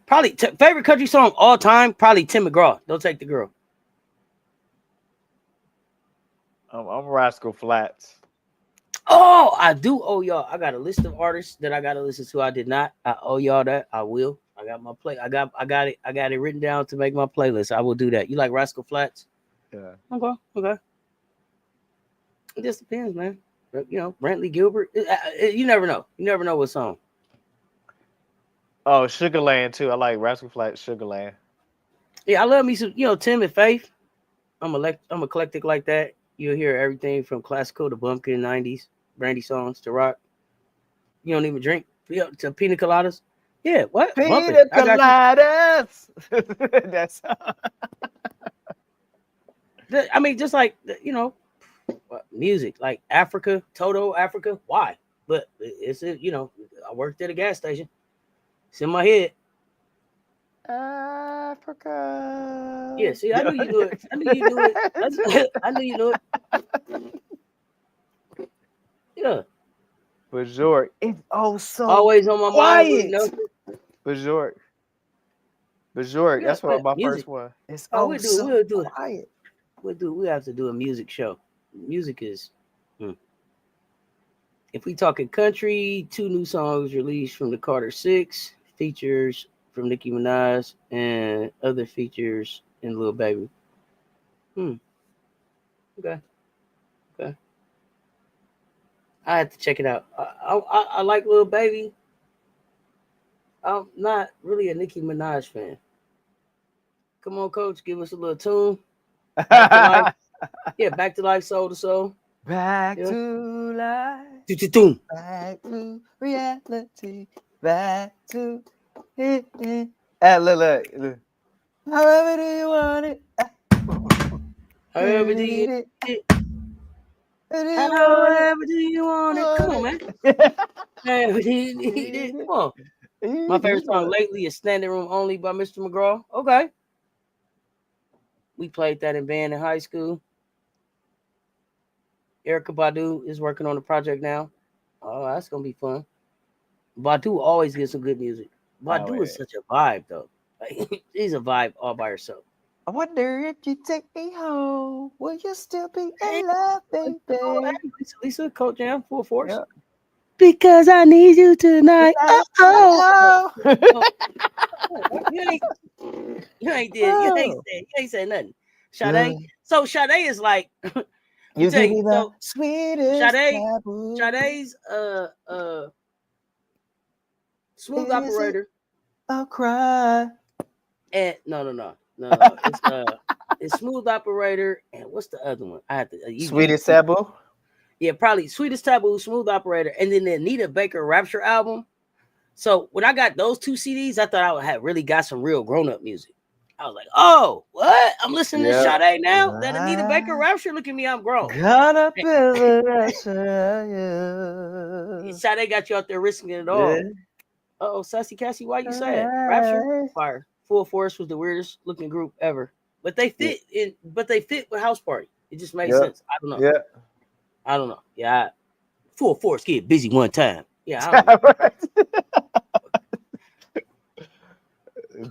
Probably favorite country song all time. Probably Tim McGraw. Don't Take the Girl. I'm Rascal Flatts. Oh, I do owe y'all. I got a list of artists that I gotta listen to. I did not. I owe y'all that. I will. I got my play. I got it. I got it written down to make my playlist. I will do that. You like Rascal Flatts? Yeah. Okay. It just depends, man. Brantley Gilbert. You never know. You never know what song. Oh, Sugarland too. I like Rascal Flatts, Sugarland. Yeah, I love me some. Tim and Faith. I'm eclectic like that. You'll hear everything from classical to bumpkin, 90s, brandy songs to rock. You don't even drink to pina coladas. Yeah, what? Pina coladas. That's. I mean, just like music, like Africa, Toto, Africa. Why? But it's I worked at a gas station. It's in my head. Africa. Yeah, see, I knew you knew it. I knew you knew it. I knew you knew it. Yeah. Bajork. It's so always on my quiet. mind. Bajork. That's what my music. First one. It's we'll do quiet. We have to do a music show. Music is. If we talking country, 2 new songs released from the Carter 6, features from Nicki Minaj, and other features in Lil Baby. Okay. I have to check it out. I like Lil Baby. I'm not really a Nicki Minaj fan. Come on, Coach, give us a little tune. Back to life. Yeah, Back to Life, Soul to Soul. Back to life. Back to reality. Back to it. Look. However do you want it? However do you need it? However do you want it? Come on, man. However do you need it? Come on. My favorite song lately is Standing Room Only by Mr. McGraw. Okay. We played that in band in high school. Erykah Badu is working on a project now. Oh, that's going to be fun. Badu always gets some good music. Badu is such a vibe, though. Like, she's a vibe all by herself. I wonder if you take me home, will you still be Hey, in love, oh, baby? hey, Lisa, Coach Jam, full force. Yeah. Because I need you tonight. Oh, Oh. oh, you ain't, Oh. you ain't said nothing. Sade. Good. So Sade is like, let me You tell give you. me the So sweetest Sade, taboo. Sade's smooth Is it operator, a cry? and no. It's smooth operator, and what's the other one? I have to Sweetest taboo. yeah, probably sweetest taboo, smooth operator, and then the Anita Baker Rapture album. So when I got those two CDs, I thought I had really got some real grown up music. I was like, oh, what? I'm listening to Yeah. Sade now. That Anita Baker Rapture. Look at me, I'm grown. Gonna be the rapture, Sade got you out there risking it yeah. all. Oh, Sassy Cassie, why you sad? Rapture, Alright. fire. Full Force was the weirdest looking group ever, but they Yeah. fit in. But they fit with House Party. It just made Yeah. sense. I don't know. Yeah. I don't know. Yeah, Full Force get busy one time. Yeah, I don't know.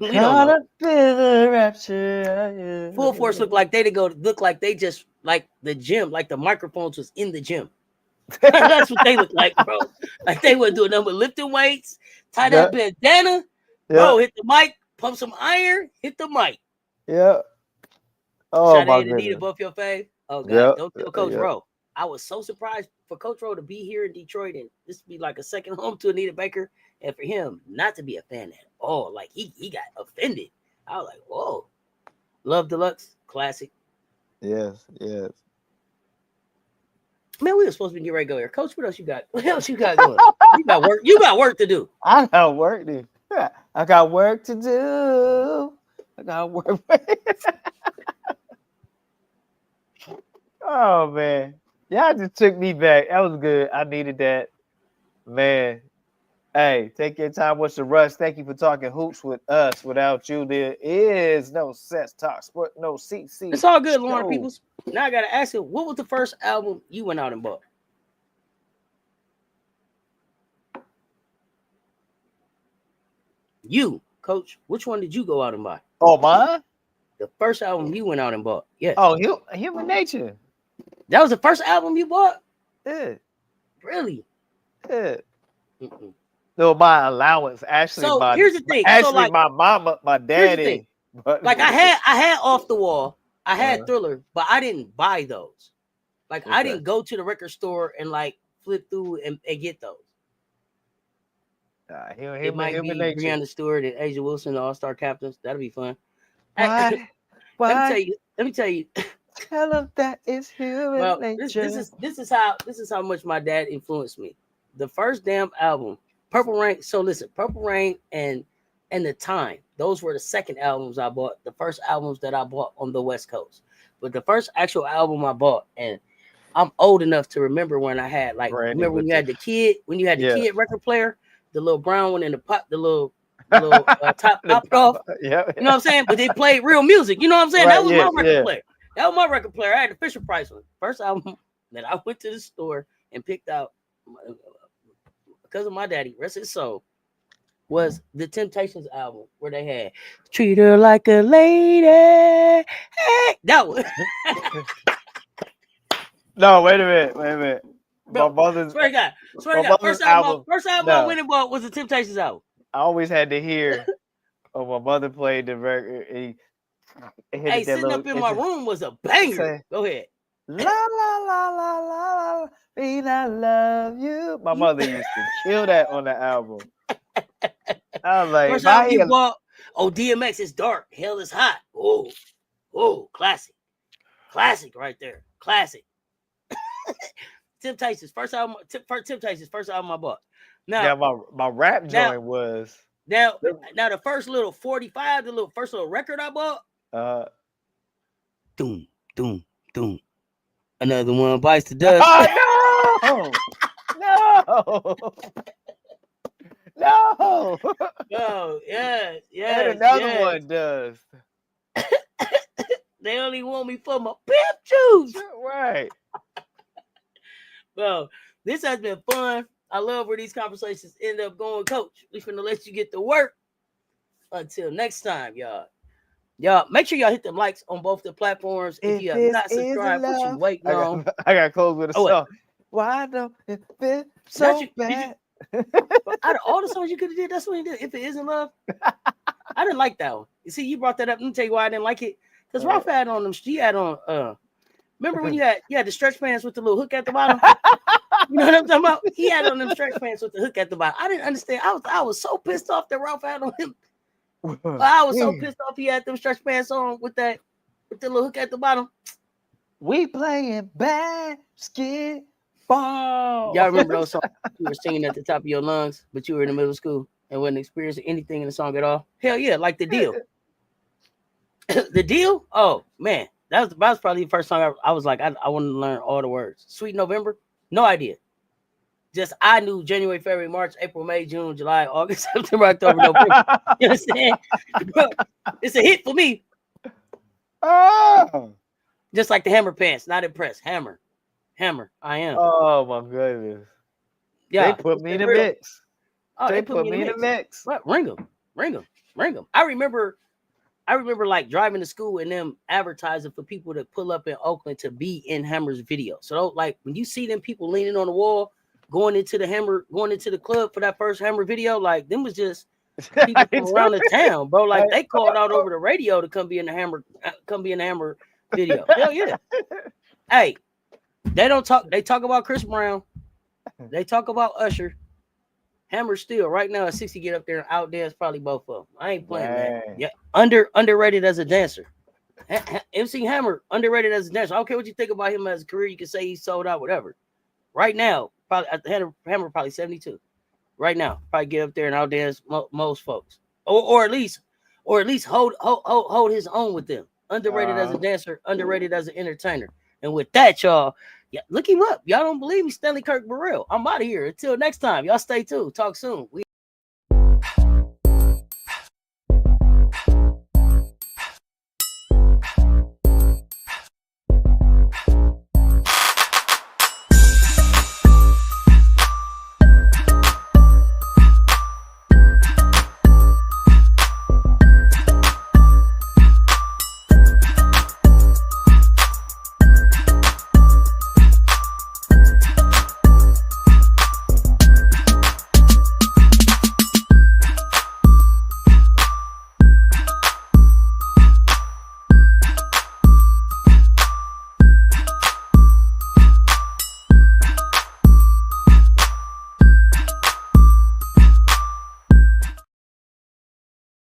We don't know. Gonna be the rapture. Full Force look like they just like the gym, like the microphones was in the gym. That's what they look like, bro. Like they would do a number lifting weights, tie that bandana, bro, Yeah. hit the mic, pump some iron, hit the mic. Yeah. Oh Sade my and Anita, goodness. both your fave. Oh God, Yeah. don't tell Coach Yeah. Rowe. I was so surprised for Coach Rowe to be here in Detroit and this to be like a second home to Anita Baker, and for him not to be a fan at all. Like he got offended. I was like, whoa. Love Deluxe, classic. Yes. Yes. Man, we were supposed to be ready to go here. Coach, what else you got? What else you got going? You got work. You got work to do. I got work to. I got work to do. I got work. Oh man, y'all just took me back. That was good. I needed that, man. Hey, take your time. What's the rush? Thank you for talking hoops with us. Without you, there is no Sets Talk Sport, no CC It's all good, Lauren show. Peoples. Now I gotta ask you, what was the first album you went out and bought? You, Coach, which one did you go out and buy? Oh, mine? The first album you went out and bought. Yes. Oh, Human Nature. That was the first album you bought? Yeah. Really? Yeah. Mm-mm. No, my allowance. Actually, So here's the thing. my mama, my daddy. But like I had Off the Wall, I had Thriller, but I didn't buy those. Like I didn't go to the record store and like flip through and get those. It might be Breonna Stewart and Asia Wilson, the All-Star captains. That'll be fun. Why? Let me tell you. Tell them that it's human nature. This is how much my dad influenced me. The first damn album, Purple Rain. So listen, Purple Rain and The Time. Those were the second albums I bought. The first albums that I bought on the West Coast. But the first actual album I bought, and I'm old enough to remember when I had remember when you had the kid record player, the little brown one in the pot, the little top popped off. Yeah. You know what I'm saying? But they played real music. You know what I'm saying? Right, That was my record player. That was my record player. I had the Fisher Price one. First album that I went to the store and picked out because of my daddy, rest his soul, was the Temptations album where they had Treat Her Like a Lady. Hey, that was. No, wait a minute. Bro, my mother's swear to God. First album I went and bought was the Temptations album. I always had to hear my mother played the record. Hey, sitting up in my room was a banger. Go ahead. La la la la la, I love you. My mother used to kill that on the album. I was like, first album you bought, DMX is dark, Hell is hot. Oh, classic right there, classic. Temptations, first album I bought. Now, my rap joint was now the first little 45, the first little record I bought. Doom. Another one bites the dust. Oh, no. Oh, yes. And another one does. They only want me for my pimp juice. Right. Well, this has been fun. I love where these conversations end up going, Coach. We finna let you get to work. Until next time, y'all. Y'all, make sure y'all hit them likes on both the platforms. If you have this not isn't subscribed, what you love, waiting on? I got to close with a Oh, wait. song. Why don't it feel Not so you- did bad? Out of all the songs you could have did, that's what you did. If it isn't love, I didn't like that one. You see, you brought that up. Let me tell you why I didn't like it. Because Ralph had on them. He had on. Remember when you had the stretch pants with the little hook at the bottom? You know what I'm talking about? He had on them stretch pants with the hook at the bottom. I didn't understand. I was so pissed off that Ralph had on him. I was so pissed off he had them stretch pants on with the little hook at the bottom. We playing basketball. Y'all remember those songs you were singing at the top of your lungs, but you were in the middle of school and wasn't experiencing anything in the song at all? Hell yeah, like The Deal. The Deal? Oh man, that was probably the first song I was like, I wanted to learn all the words. Sweet November, no idea. Just I knew January, February, March, April, May, June, July, August, September, October, November. You understand? It's a hit for me. Oh. Just like the Hammer Pants, not impressed. Hammer, I am. Oh my goodness. Yeah, they put me in the mix. Oh, they put me in the mix. What? Ring them. I remember like driving to school and them advertising for people to pull up in Oakland to be in Hammer's video. So like when you see them people leaning on the wall, going into the club for that first Hammer video, like them was just people from around the town, bro. Like they called out over the radio to come be in the Hammer video. Hell yeah. Hey, they talk about Chris Brown. They talk about Usher. Hammer still right now at 60 get up there and outdance probably both of them. I ain't playing, man. Yeah, underrated as a dancer. MC Hammer underrated as a dancer. I don't care what you think about him as a career. You can say he sold out, whatever. Right now, probably Hammer probably 72. Right now, probably get up there and outdance most folks, or at least hold his own with them. Underrated as a dancer, underrated as an entertainer. And with that, y'all, yeah, look him up. Y'all don't believe me? Stanley Kirk Burrell. I'm out of here. Until next time, y'all stay tuned. Talk soon.